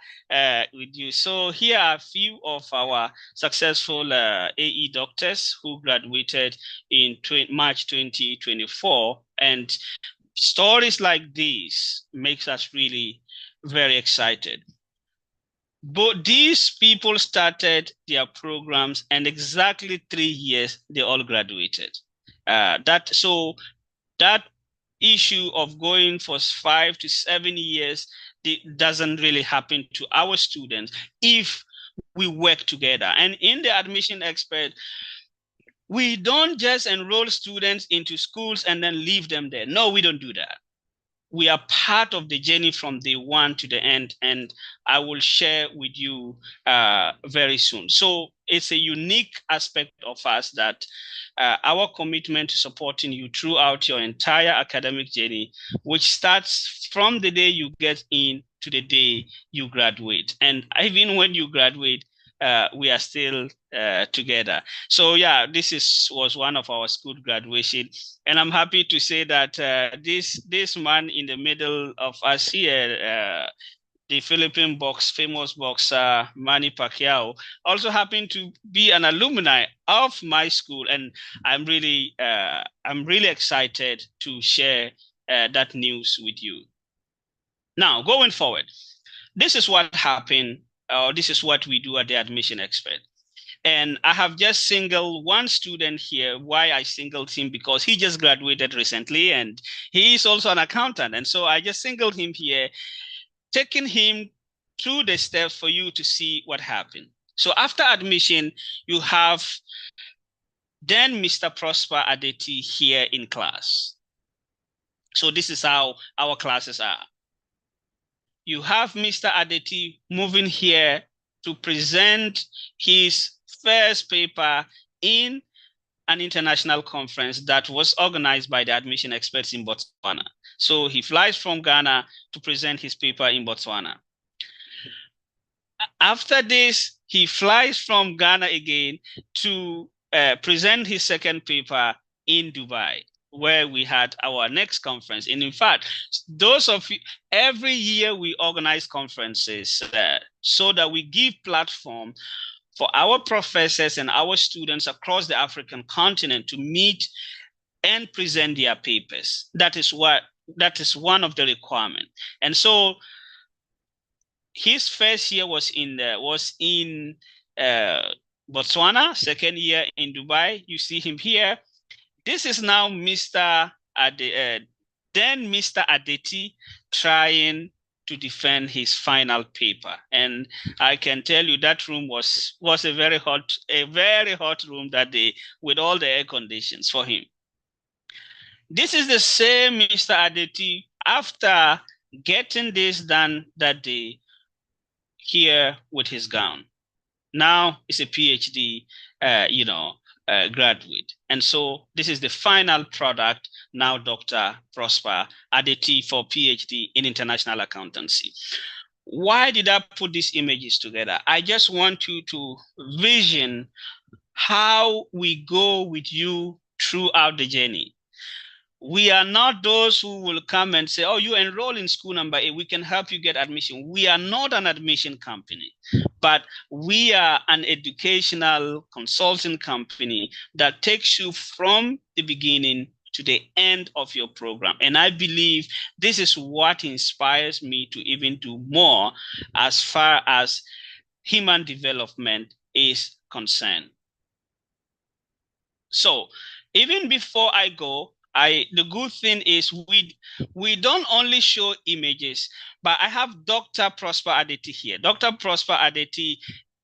with you. So here are a few of our successful AE doctors who graduated in March 2024. And stories like these makes us really very excited. But these people started their programs and exactly 3 years, they all graduated. That issue of going for 5 to 7 years, it doesn't really happen to our students if we work together. And in the admission expert, we don't just enroll students into schools and then leave them there. No, we don't do that. We are part of the journey from day one to the end, and I will share with you very soon. So it's a unique aspect of us that our commitment to supporting you throughout your entire academic journey, which starts from the day you get in to the day you graduate. And even when you graduate, we are still together. So yeah, this was one of our school graduation, and I'm happy to say that this man in the middle of us here, the Philippine famous boxer Manny Pacquiao, also happened to be an alumni of my school, and I'm really excited to share that news with you. Now, going forward, this is what happened. This is what we do at the admission expert. And I have just singled one student here. Why I singled him? Because he just graduated recently and he is also an accountant. And so I just singled him here, taking him through the steps for you to see what happened. So after admission, you have then Mr. Prosper Adeti here in class. So this is how our classes are. You have Mr. Adeti moving here to present his first paper in an international conference that was organized by the admission experts in Botswana. So he flies from Ghana to present his paper in Botswana. After this, he flies from Ghana again to present his second paper in Dubai, where we had our next conference. And in fact, those of you, every year we organize conferences so that we give platform for our professors and our students across the African continent to meet and present their papers. That is one of the requirements. And so his first year was in Botswana, second year in Dubai. You see him here. This is now Mr. Adeti trying to defend his final paper. And I can tell you that room was a very hot room that day with all the air conditions for him. This is the same Mr. Adeti after getting this done that day here with his gown. Now he's a PhD, graduate. And so this is the final product, now Dr. Prosper Adeti for PhD in international accountancy. Why did I put these images together? I just want you to vision how we go with you throughout the journey. We are not those who will come and say, oh, you enroll in school number 8, we can help you get admission. We are not an admission company, but we are an educational consulting company that takes you from the beginning to the end of your program. And I believe this is what inspires me to even do more as far as human development is concerned. So even before I go, the good thing is we don't only show images, but I have Dr. Prosper Adeti here. Dr. Prosper Adeti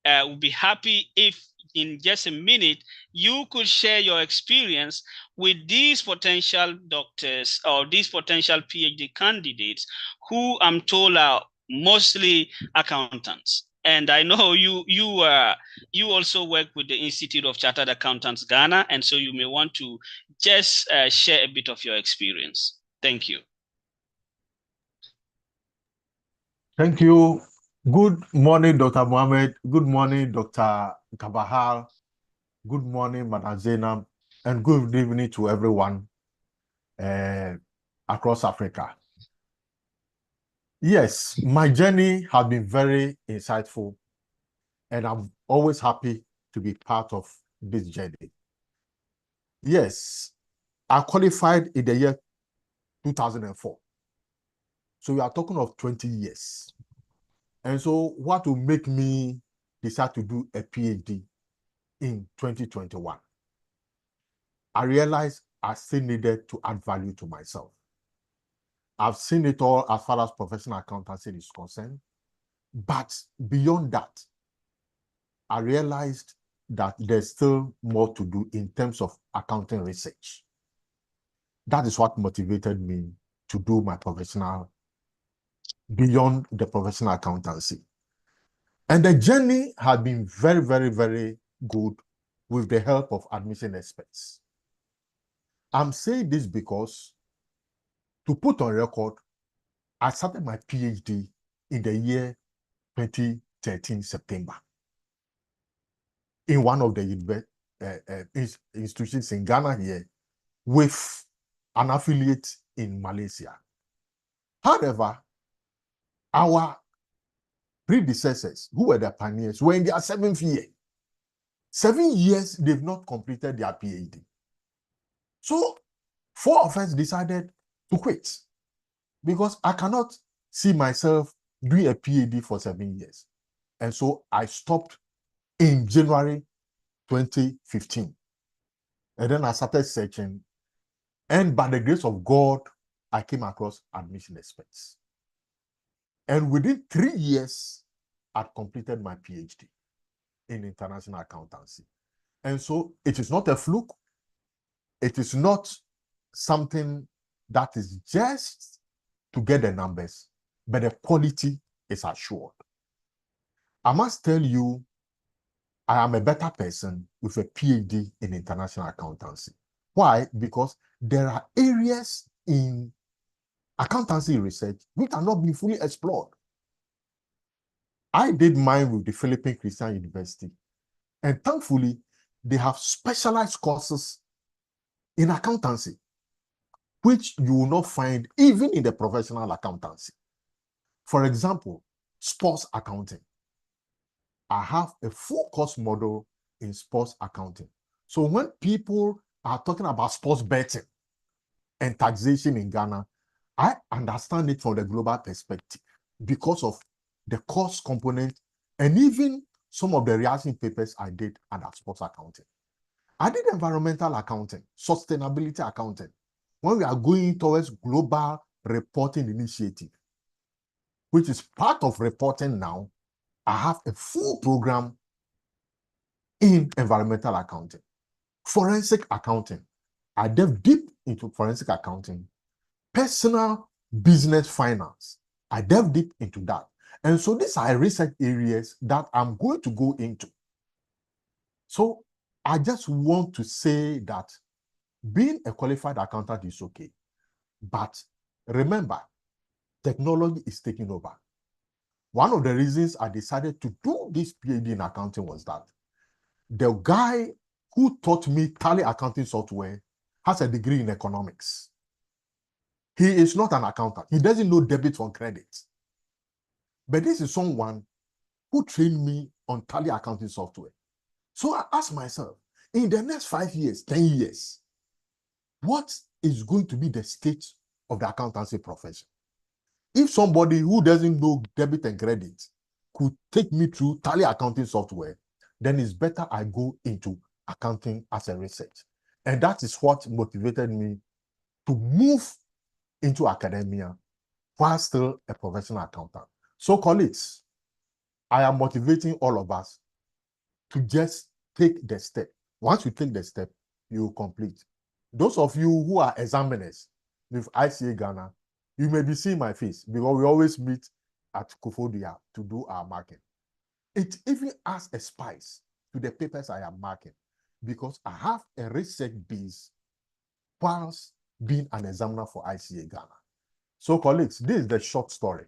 will be happy if in just a minute you could share your experience with these potential doctors or these potential PhD candidates who I'm told are mostly accountants. And I know you also work with the Institute of Chartered Accountants Ghana, and so you may want to just share a bit of your experience. Thank you. Thank you. Good morning, Dr. Mohammed. Good morning, Dr. Kabahal. Good morning, Madam Zainab. And good evening to everyone across Africa. Yes, my journey has been very insightful, and I'm always happy to be part of this journey. Yes, I qualified in the year 2004. So we are talking of 20 years. And so what will make me decide to do a PhD in 2021? I realized I still needed to add value to myself. I've seen it all as far as professional accountancy is concerned. But beyond that, I realized that there's still more to do in terms of accounting research. That is what motivated me to do my professional beyond the professional accountancy. And the journey has been very, very, very good with the help of admission experts. I'm saying this because, to put on record, I started my PhD in the year 2013, September, in one of the institutions in Ghana here, with an affiliate in Malaysia. However, our predecessors, who were the pioneers, were in their 7th year. 7 years, they've not completed their PhD. So 4 of us decided to quit, because I cannot see myself doing a PhD for 7 years. And so I stopped in January 2015. And then I started searching. And by the grace of God, I came across admission experts. And within 3 years, I'd completed my PhD in international accountancy. And so it is not a fluke. It is not something that is just to get the numbers, but the quality is assured. I must tell you, I am a better person with a PhD in international accountancy. Why? Because there are areas in accountancy research which are not being fully explored. I did mine with the Philippine Christian University, and thankfully, they have specialized courses in accountancy, which you will not find even in the professional accountancy. For example, sports accounting. I have a full course model in sports accounting. So when people are talking about sports betting and taxation in Ghana, I understand it from the global perspective because of the cost component and even some of the reaction papers I did under sports accounting. I did environmental accounting, sustainability accounting, when we are going towards global reporting initiative, which is part of reporting now. I have a full program in environmental accounting. Forensic accounting. I delve deep into forensic accounting. Personal business finance. I delve deep into that. And so these are research areas that I'm going to go into. So I just want to say that being a qualified accountant is okay. But remember, technology is taking over. One of the reasons I decided to do this PhD in accounting was that the guy who taught me Tally accounting software has a degree in economics. He is not an accountant. He doesn't know debit from credit. But this is someone who trained me on Tally accounting software. So I asked myself, in the next 5 years, 10 years, what is going to be the state of the accountancy profession? If somebody who doesn't know debit and credit could take me through Tally accounting software, then it's better I go into accounting as a research. And that is what motivated me to move into academia while still a professional accountant. So colleagues, I am motivating all of us to just take the step. Once you take the step, you will complete. Those of you who are examiners with ICA Ghana, you may be seeing my face because we always meet at Kofodia to do our marking. It even adds a spice to the papers I am marking because I have a research base whilst being an examiner for ICA Ghana. So colleagues, this is the short story.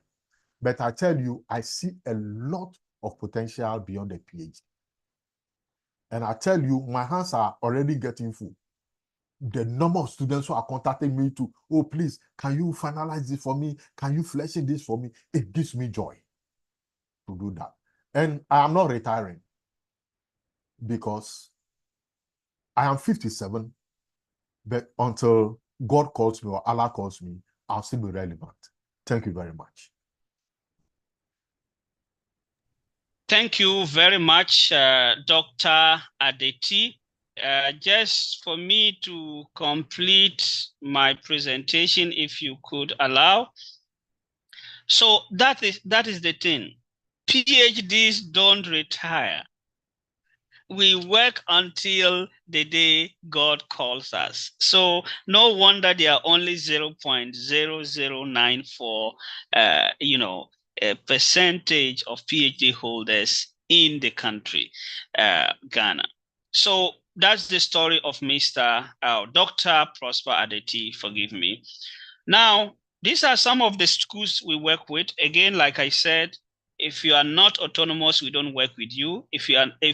But I tell you, I see a lot of potential beyond the PhD. And I tell you, my hands are already getting full. The number of students who are contacting me to, oh, please, can you finalize this for me? Can you flesh in this for me? It gives me joy to do that. And I am not retiring because I am 57, but until God calls me or Allah calls me, I'll still be relevant. Thank you very much. Thank you very much, Dr. Adeti. Just for me to complete my presentation, if you could allow. So that is the thing. PhDs don't retire. We work until the day God calls us. So no wonder there are only 0.0094, percentage of PhD holders in the country, Ghana. So that's the story of Mr. Dr. Prosper Adeti, forgive me. Now, these are some of the schools we work with. Again, like I said, if you are not autonomous, we don't work with you. If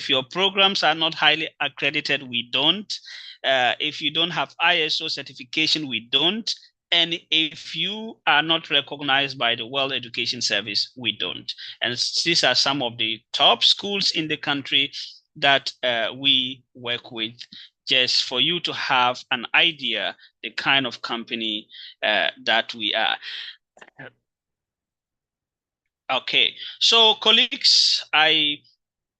your programs are not highly accredited, we don't. If you don't have ISO certification, we don't. And if you are not recognized by the World Education Service, we don't. And these are some of the top schools in the country that we work with, just for you to have an idea the kind of company that we are. Okay, so colleagues, I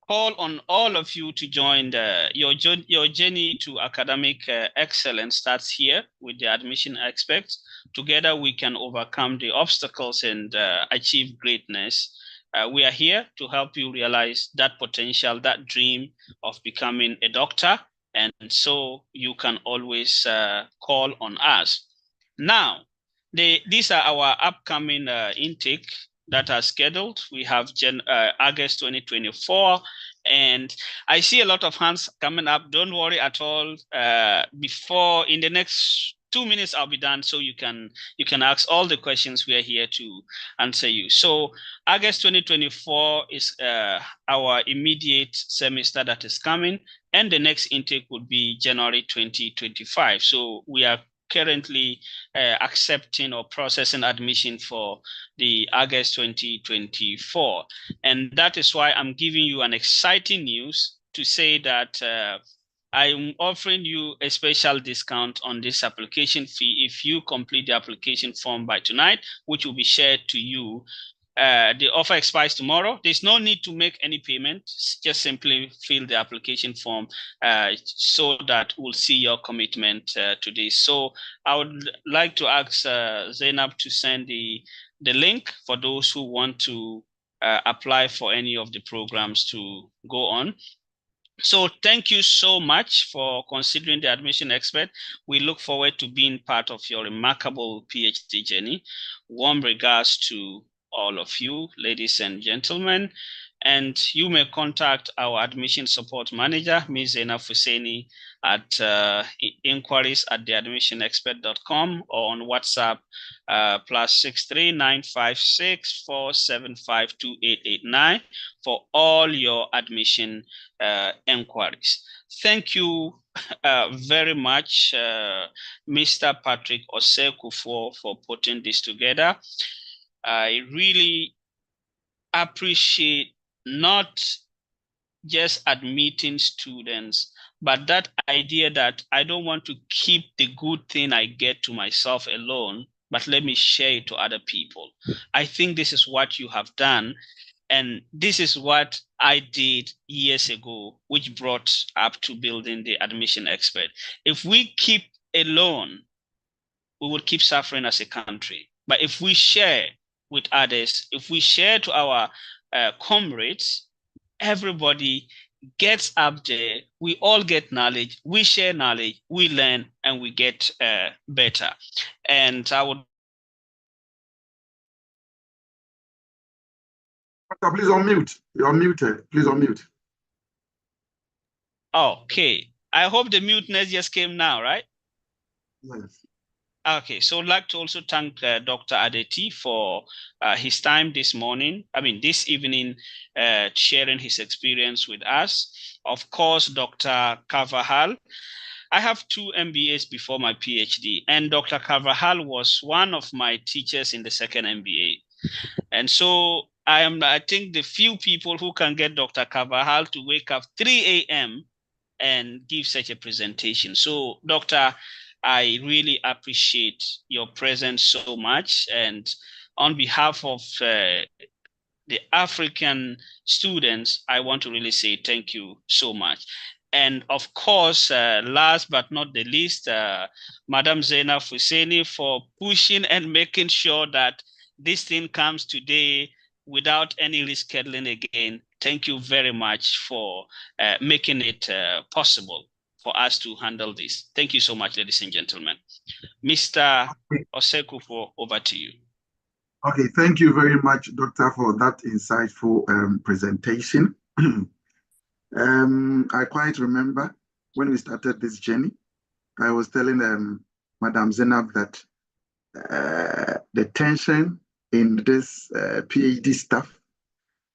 call on all of you to join your journey to academic excellence starts here with the admission experts. Together, we can overcome the obstacles and achieve greatness. We are here to help you realize that potential, that dream of becoming a doctor. And so you can always call on us. Now, these are our upcoming intake that are scheduled. We have August 2024, and I see a lot of hands coming up. Don't worry at all. Before, in the next 2 minutes, I'll be done, so you can ask all the questions. We are here to answer you. So August 2024 is our immediate semester that is coming, and the next intake would be January 2025. So we are currently accepting or processing admission for the August 2024. And that is why I'm giving you an exciting news to say that I'm offering you a special discount on this application fee if you complete the application form by tonight, which will be shared to you. The offer expires tomorrow. There's no need to make any payment. Just simply fill the application form so that we'll see your commitment to this. So I would like to ask Zainab to send the link for those who want to apply for any of the programs to go on. So thank you so much for considering the admission expert. We look forward to being part of your remarkable PhD journey. Warm regards to all of you, ladies and gentlemen. And you may contact our admission support manager, Ms. Zainab Husseini, at inquiries@theadmissionexpert.com or on WhatsApp +63 956 475 2889 for all your admission inquiries. Thank you very much, Mr. Patrick Oseku, for putting this together. I really appreciate not just admitting students, but that idea that I don't want to keep the good thing I get to myself alone, but let me share it to other people. I think this is what you have done. And this is what I did years ago, which brought up to building the admission expert. If we keep alone, we will keep suffering as a country. But if we share with others, if we share to our comrades, everybody gets up there, we all get knowledge, we share knowledge, we learn, and we get better. And I would... Please unmute. You're muted. Please unmute. Okay. I hope the muteness just came now, right? Yes. Okay, so I'd like to also thank Dr. Adeti for his time this evening, sharing his experience with us. Of course, Dr. Carvajal. I have 2 MBAs before my PhD, and Dr. Carvajal was one of my teachers in the second MBA. And so I think the few people who can get Dr. Carvajal to wake up 3 a.m. and give such a presentation. So, Doctor, I really appreciate your presence so much. And on behalf of the African students, I want to really say thank you so much. And of course, last but not the least, Madam Zainab Husseini for pushing and making sure that this thing comes today without any rescheduling again. Thank you very much for making it possible for us to handle this. Thank you so much, ladies and gentlemen. Mr. Osekupo, over to you. Okay, thank you very much, Doctor, for that insightful presentation. I quite remember when we started this journey, I was telling Madam Zainab that the tension in this PhD stuff,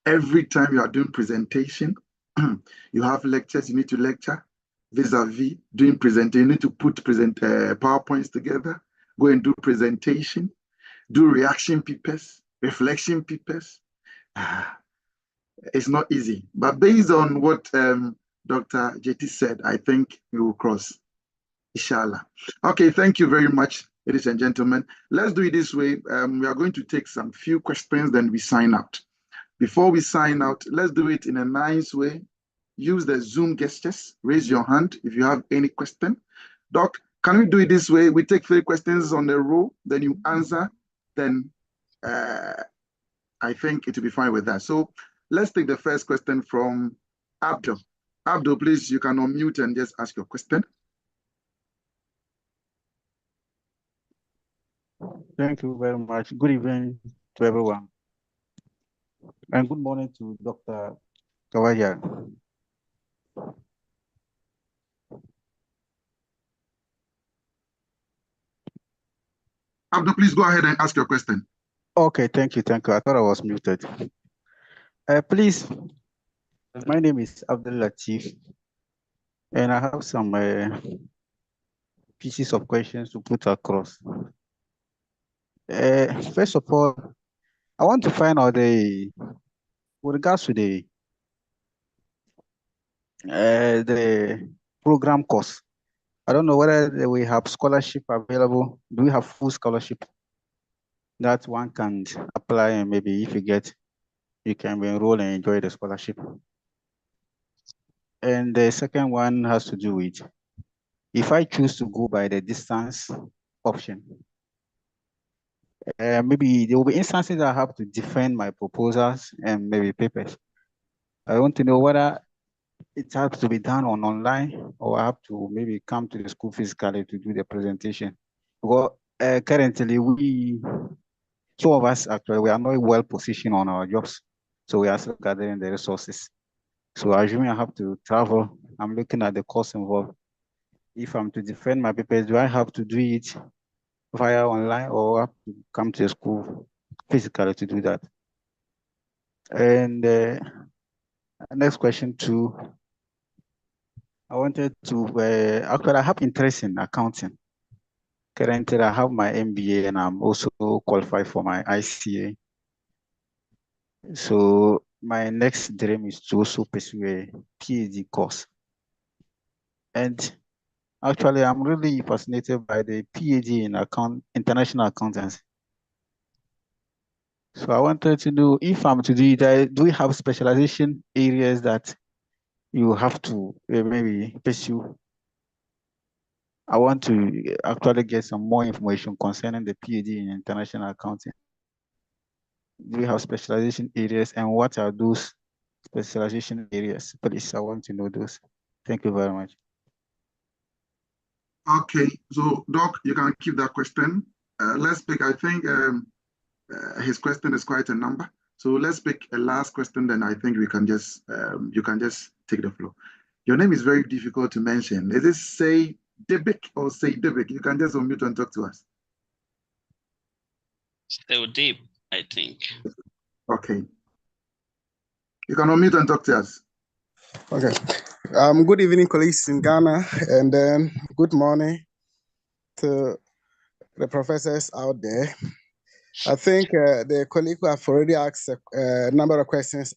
every time you are doing presentation, you have lectures, you need to lecture, vis-a-vis doing presentation, you need to put PowerPoints together, go and do presentation, do reaction papers, reflection papers. It's not easy, but based on what Dr. JT said, I think we will cross, inshallah. Okay, thank you very much, ladies and gentlemen. Let's do it this way. We are going to take some few questions, then we sign out. Before we sign out, let's do it in a nice way. Use the Zoom gestures. Raise your hand if you have any question. Doc, can we do it this way? We take 3 questions on the row, then you answer, then I think it will be fine with that. So let's take the first question from Abdul. Abdul, please, you can unmute and just ask your question. Thank you very much. Good evening to everyone. And good morning to Dr. Kawaya. Abdul, please go ahead and ask your question. Okay, thank you. I thought I was muted. Please, my name is Abdul Latif, and I have some pieces of questions to put across. First of all, I want to find out with regards to the program course. I don't know whether we have scholarship available. Do we have full scholarship that one can apply, and maybe if you get, you can be enrolled and enjoy the scholarship? And the second one has to do with, if I choose to go by the distance option, maybe there will be instances that I have to defend my proposals and maybe papers. I want to know whether it has to be done online, or I have to maybe come to the school physically to do the presentation. Because currently, some of us actually, we are not well positioned on our jobs. So we are still gathering the resources. So assuming I have to travel, I'm looking at the cost involved. If I'm to defend my papers, do I have to do it via online, or have to come to the school physically to do that? And next question too, I wanted to, actually I have interest in accounting. Currently I have my MBA and I'm also qualified for my ICA. So my next dream is to also pursue a Ph.D. course. And actually I'm really fascinated by the Ph.D. in international accountancy. So I wanted to know, if I'm to do it, do we have specialization areas that you have to maybe pursue? I want to actually get some more information concerning the Ph.D. in international accounting. Do we have specialization areas, and what are those specialization areas? Please, I want to know those. Thank you very much. Okay, so Doc, you can keep that question. Let's pick, I think his question is quite a number. So let's pick a last question, then I think we can just, you can just take the floor. Your name is very difficult to mention. Is it Say Debik or Say Debik? You can just unmute and talk to us. Still deep, I think. Okay. You can unmute and talk to us. Okay. Good evening, colleagues in Ghana, and then good morning to the professors out there. I think the colleague who have already asked a number of questions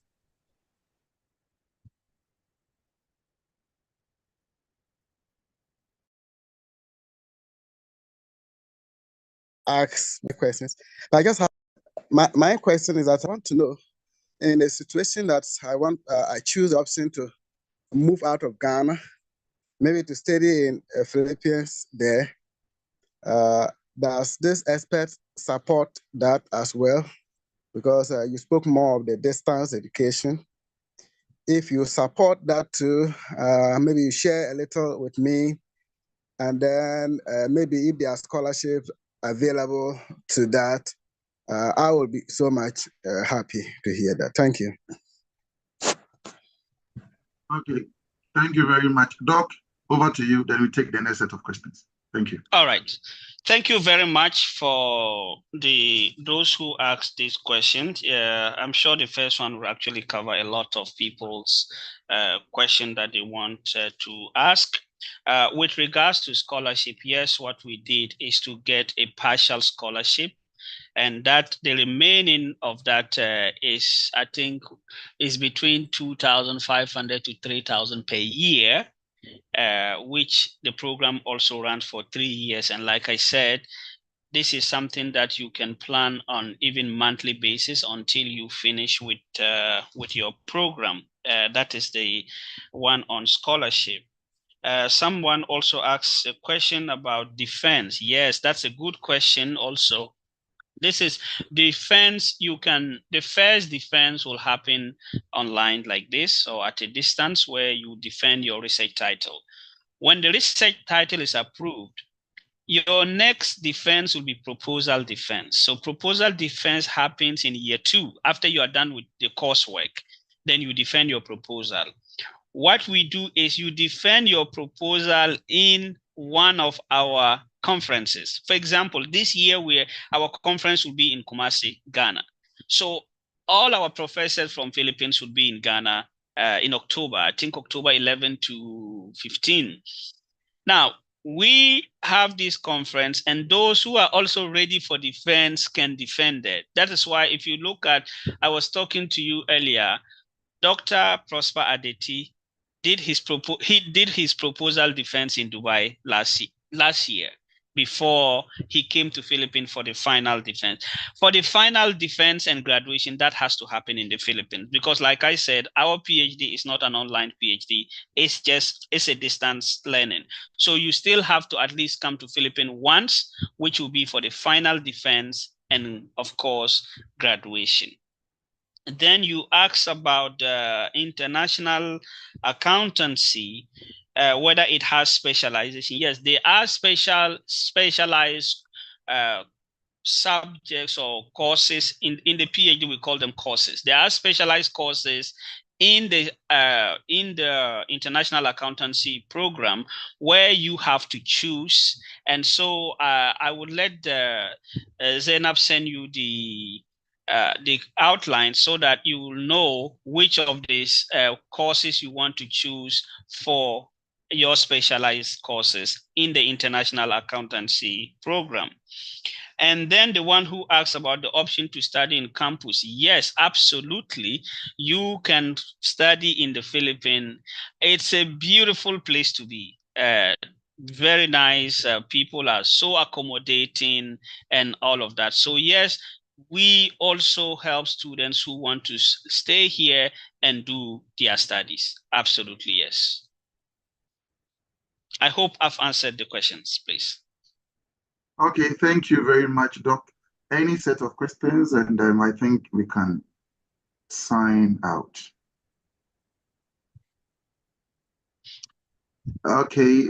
asked the questions. But I just have my question is that I want to know, in a situation that I choose the option to move out of Ghana, maybe to study in Philippines there. Does this expert support that as well? Because you spoke more of the distance education. If you support that too, maybe you share a little with me, and then maybe if there are scholarships available to that, I will be so much happy to hear that. Thank you. Okay, thank you very much. Doc, over to you, then we take the next set of questions. Thank you. All right. Thank you very much for those who asked these questions. I'm sure the first one will actually cover a lot of people's question that they want to ask. With regards to scholarship, yes, what we did is to get a partial scholarship, and that the remaining of that is, I think, is between 2,500 to 3,000 per year. Which the program also ran for 3 years. And like I said, this is something that you can plan on even monthly basis until you finish with your program. That is the one on scholarship. Someone also asks a question about defense. Yes, that's a good question also. This is defense. The first defense will happen online like this, or at a distance, where you defend your research title. When the research title is approved, your next defense will be proposal defense. So proposal defense happens in year 2, after you are done with the coursework. Then you defend your proposal. What we do is you defend your proposal in one of our conferences. For example, this year our conference will be in Kumasi, Ghana. So all our professors from Philippines will be in Ghana in October. I think October 11 to 15. Now, we have this conference, and those who are also ready for defense can defend it. That is why if you look at, I was talking to you earlier, Dr. Prosper Adeti did his proposal defense in Dubai last year before he came to Philippines for the final defense. For the final defense and graduation, that has to happen in the Philippines because, like I said, our PhD is not an online PhD. It's a distance learning. So you still have to at least come to Philippines once, which will be for the final defense and, of course, graduation. Then you asked about international accountancy, whether it has specialization. Yes, they are specialized subjects or courses. In the PhD, we call them courses. There are specialized courses in the international accountancy program where you have to choose. And so I would let Zainab send you the outline so that you will know which of these courses you want to choose for your specialized courses in the international accountancy program. And then the one who asks about the option to study in campus. Yes, absolutely. You can study in the Philippines. It's a beautiful place to be. Very nice. People are so accommodating and all of that. So yes, we also help students who want to stay here and do their studies. Absolutely, yes. I hope I've answered the questions, please. Okay, thank you very much, Doc. Any set of questions, and I think we can sign out. Okay,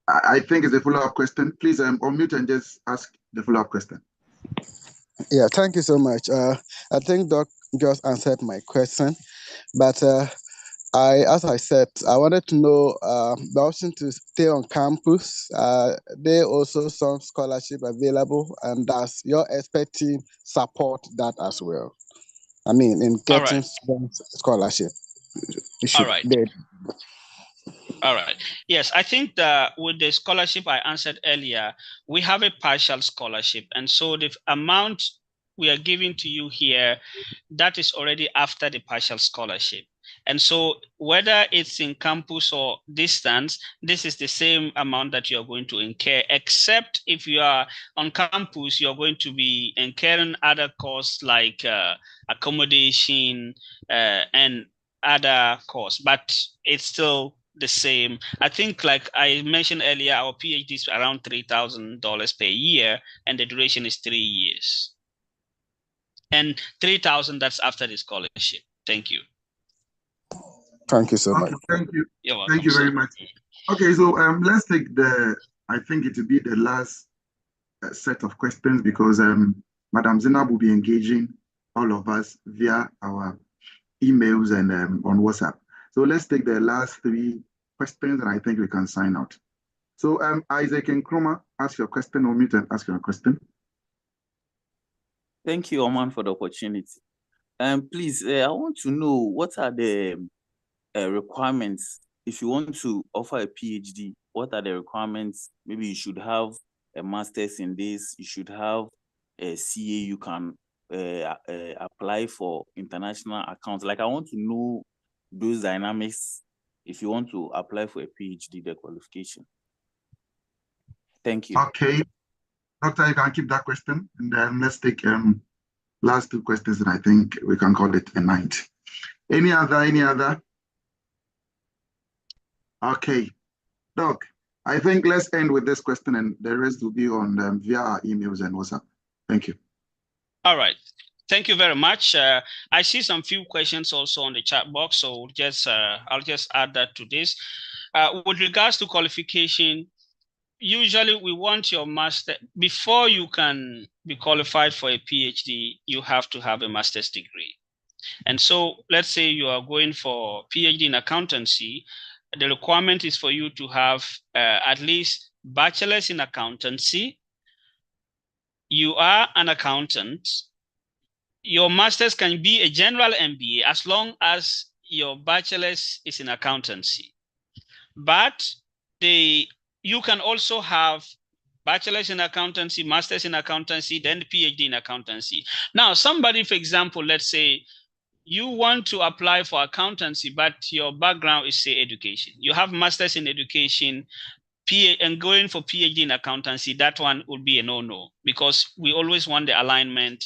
I think it's a follow-up question. Please unmute and just ask the follow-up question. Yeah, thank you so much. I think Doc just answered my question, but as I said, I wanted to know the option to stay on campus. There also some scholarship available, and does your expert team support that as well? I mean, in getting scholarship. All right. All right. Yes, I think that with the scholarship I answered earlier, we have a partial scholarship. And so the amount we are giving to you here, that is already after the partial scholarship. And so whether it's in campus or distance, this is the same amount that you're going to incur, except if you are on campus, you're going to be incurring other costs like accommodation and other costs, but it's still the same. I think, like I mentioned earlier, our PhD is around $3,000 per year, and the duration is 3 years. And 3,000, that's after the scholarship. Thank you. Thank you so much. Thank you. You're welcome. Thank you very much. Okay, so let's take I think it will be the last set of questions because Madam Zainab will be engaging all of us via our emails and on WhatsApp. So let's take the last 3 questions, and I think we can sign out. So Isaac and Kroma, ask your question, or mute and ask your question. Thank you, Oman, for the opportunity. Please, I want to know what are the requirements if you want to offer a PhD. What are the requirements? Maybe you should have a master's in this. You should have a CA. You can apply for international accounts. Like, I want to know those dynamics if you want to apply for a PhD, the qualification. Thank you. Okay, Doctor, you can keep that question, and then let's take last two questions, and I think we can call it a night. Any other? Okay, Doc, I think let's end with this question, and the rest will be on via our emails and WhatsApp. Thank you. All right. Thank you very much. I see some few questions also on the chat box, so I'll just add that to this. With regards to qualification, usually we want your master, before you can be qualified for a PhD, you have to have a master's degree. And so let's say you are going for PhD in accountancy, the requirement is for you to have at least bachelor's in accountancy. You are an accountant. Your master's can be a general MBA as long as your bachelor's is in accountancy. But you can also have bachelor's in accountancy, master's in accountancy, then PhD in accountancy. Now, somebody, for example, let's say you want to apply for accountancy, but your background is, say, education. You have master's in education, and going for PhD in accountancy, that one would be a no-no, because we always want the alignment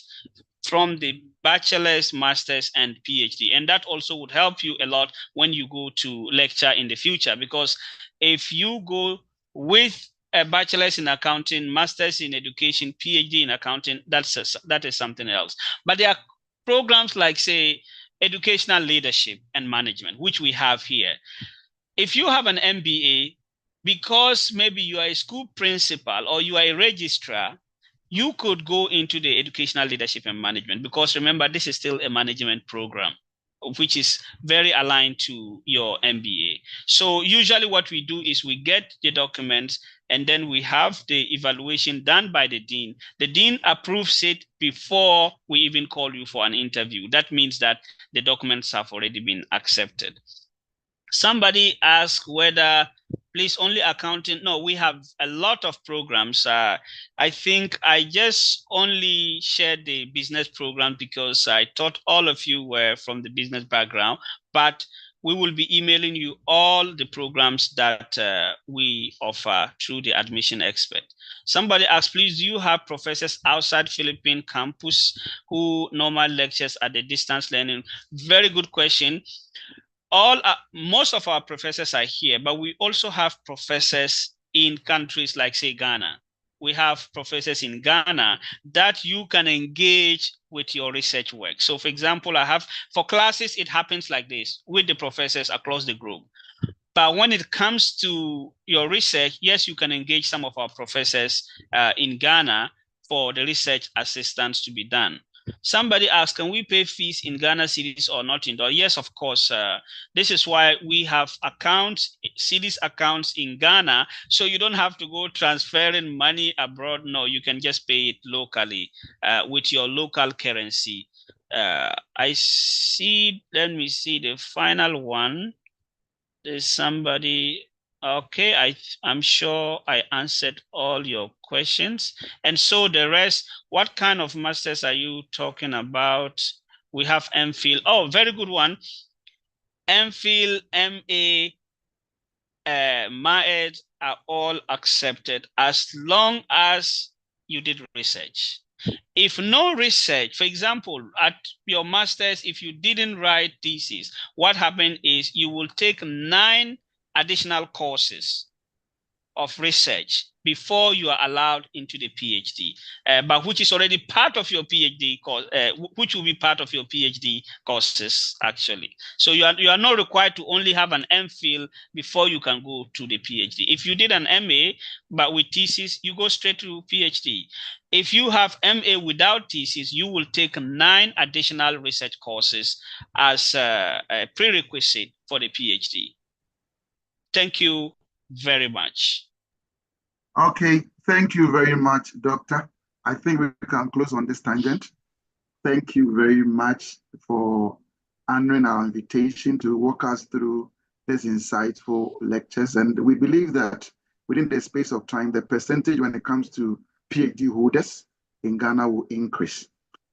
from the bachelor's, master's, and PhD. And that also would help you a lot when you go to lecture in the future, because if you go with a bachelor's in accounting, master's in education, PhD in accounting, that is something else. But there are programs like, say, educational leadership and management, which we have here. If you have an MBA, because maybe you are a school principal or you are a registrar, you could go into the educational leadership and management, because remember, this is still a management program, which is very aligned to your MBA. So usually what we do is we get the documents, and then we have the evaluation done by the dean. The dean approves it before we even call you for an interview. That means that the documents have already been accepted. Somebody asked whether, please, only accounting. No, we have a lot of programs. I think I just only shared the business program because I thought all of you were from the business background, but we will be emailing you all the programs that we offer through the admission expert. Somebody asked, please, do you have professors outside Philippine campus who normally lectures at the distance learning? Very good question. Most of our professors are here, but we also have professors in countries like, say, Ghana. We have professors in Ghana that you can engage with your research work. So, for example, for classes, it happens like this with the professors across the globe. But when it comes to your research, yes, you can engage some of our professors in Ghana for the research assistance to be done. Somebody asked, can we pay fees in Ghana cedis or not in dollars? Yes, of course. This is why we have cedis accounts in Ghana, so you don't have to go transferring money abroad. No, you can just pay it locally with your local currency. I see, let me see the final one. There's somebody. Okay, I'm sure I answered all your questions. And so the rest, what kind of masters are you talking about? We have MPhil. Oh, very good one. MPhil, MA, MAED are all accepted as long as you did research. If no research, for example, at your master's, if you didn't write thesis, what happened is you will take 9 additional courses of research before you are allowed into the PhD, but which is already part of your PhD course, which will be part of your PhD courses, actually. So you are not required to only have an MPhil before you can go to the PhD. If you did an MA, but with thesis, you go straight to PhD. If you have MA without thesis, you will take 9 additional research courses as a prerequisite for the PhD. Thank you very much. Okay, thank you very much, Doctor. I think we can close on this tangent. Thank you very much for honoring our invitation to walk us through these insightful lectures. And we believe that within the space of time, the percentage when it comes to PhD holders in Ghana will increase,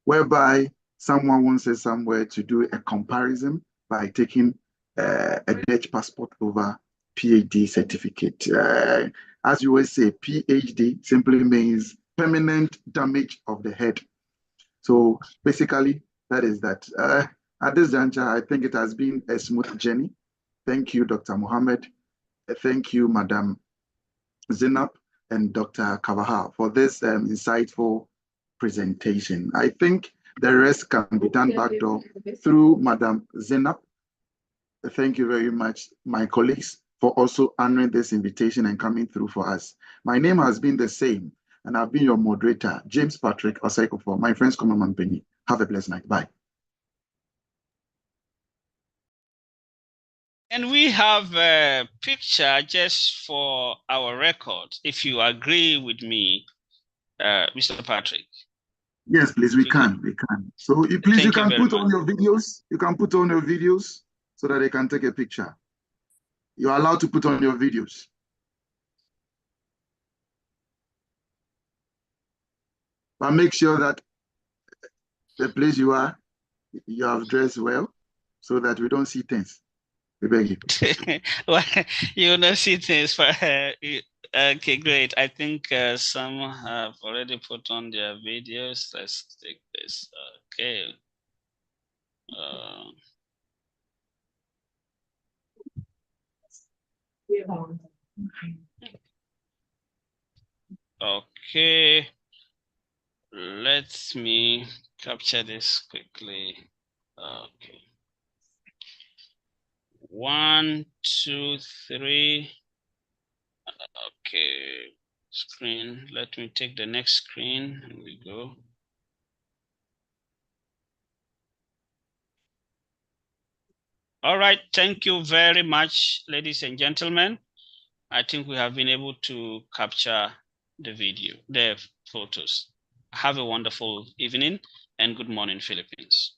whereby someone wants us somewhere to do a comparison by taking a Dutch passport over PhD certificate. As you always say, PhD simply means permanent damage of the head. So basically, that is that. At this juncture, I think it has been a smooth journey. Thank you, Dr. Mohammed. Thank you, Madam Zainab and Dr. Kavaha, for this insightful presentation. I think the rest can be done back door through Madam Zainab. Thank you very much, my colleagues, for also honoring this invitation and coming through for us. My name has been the same, and I've been your moderator, James Patrick Osaikofor. My friends, come on, Penny. Have a blessed night. Bye. And we have a picture just for our record, if you agree with me, Mr. Patrick. Yes, please, we can. So please, you can put on your videos. You can put on your videos so that they can take a picture. You're allowed to put on your videos. But make sure that the place you are, you have dressed well so that we don't see things. We beg you. Well, you don't see things. Okay, great. I think some have already put on their videos. Let's take this. Okay. Okay. Let me capture this quickly. Okay. 1, 2, 3. Okay. Screen. Let me take the next screen. Here we go. All right. Thank you very much, ladies and gentlemen. I think we have been able to capture the photos. Have a wonderful evening and good morning, Philippines.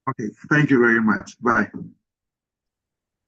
Okay. Thank you very much. Bye.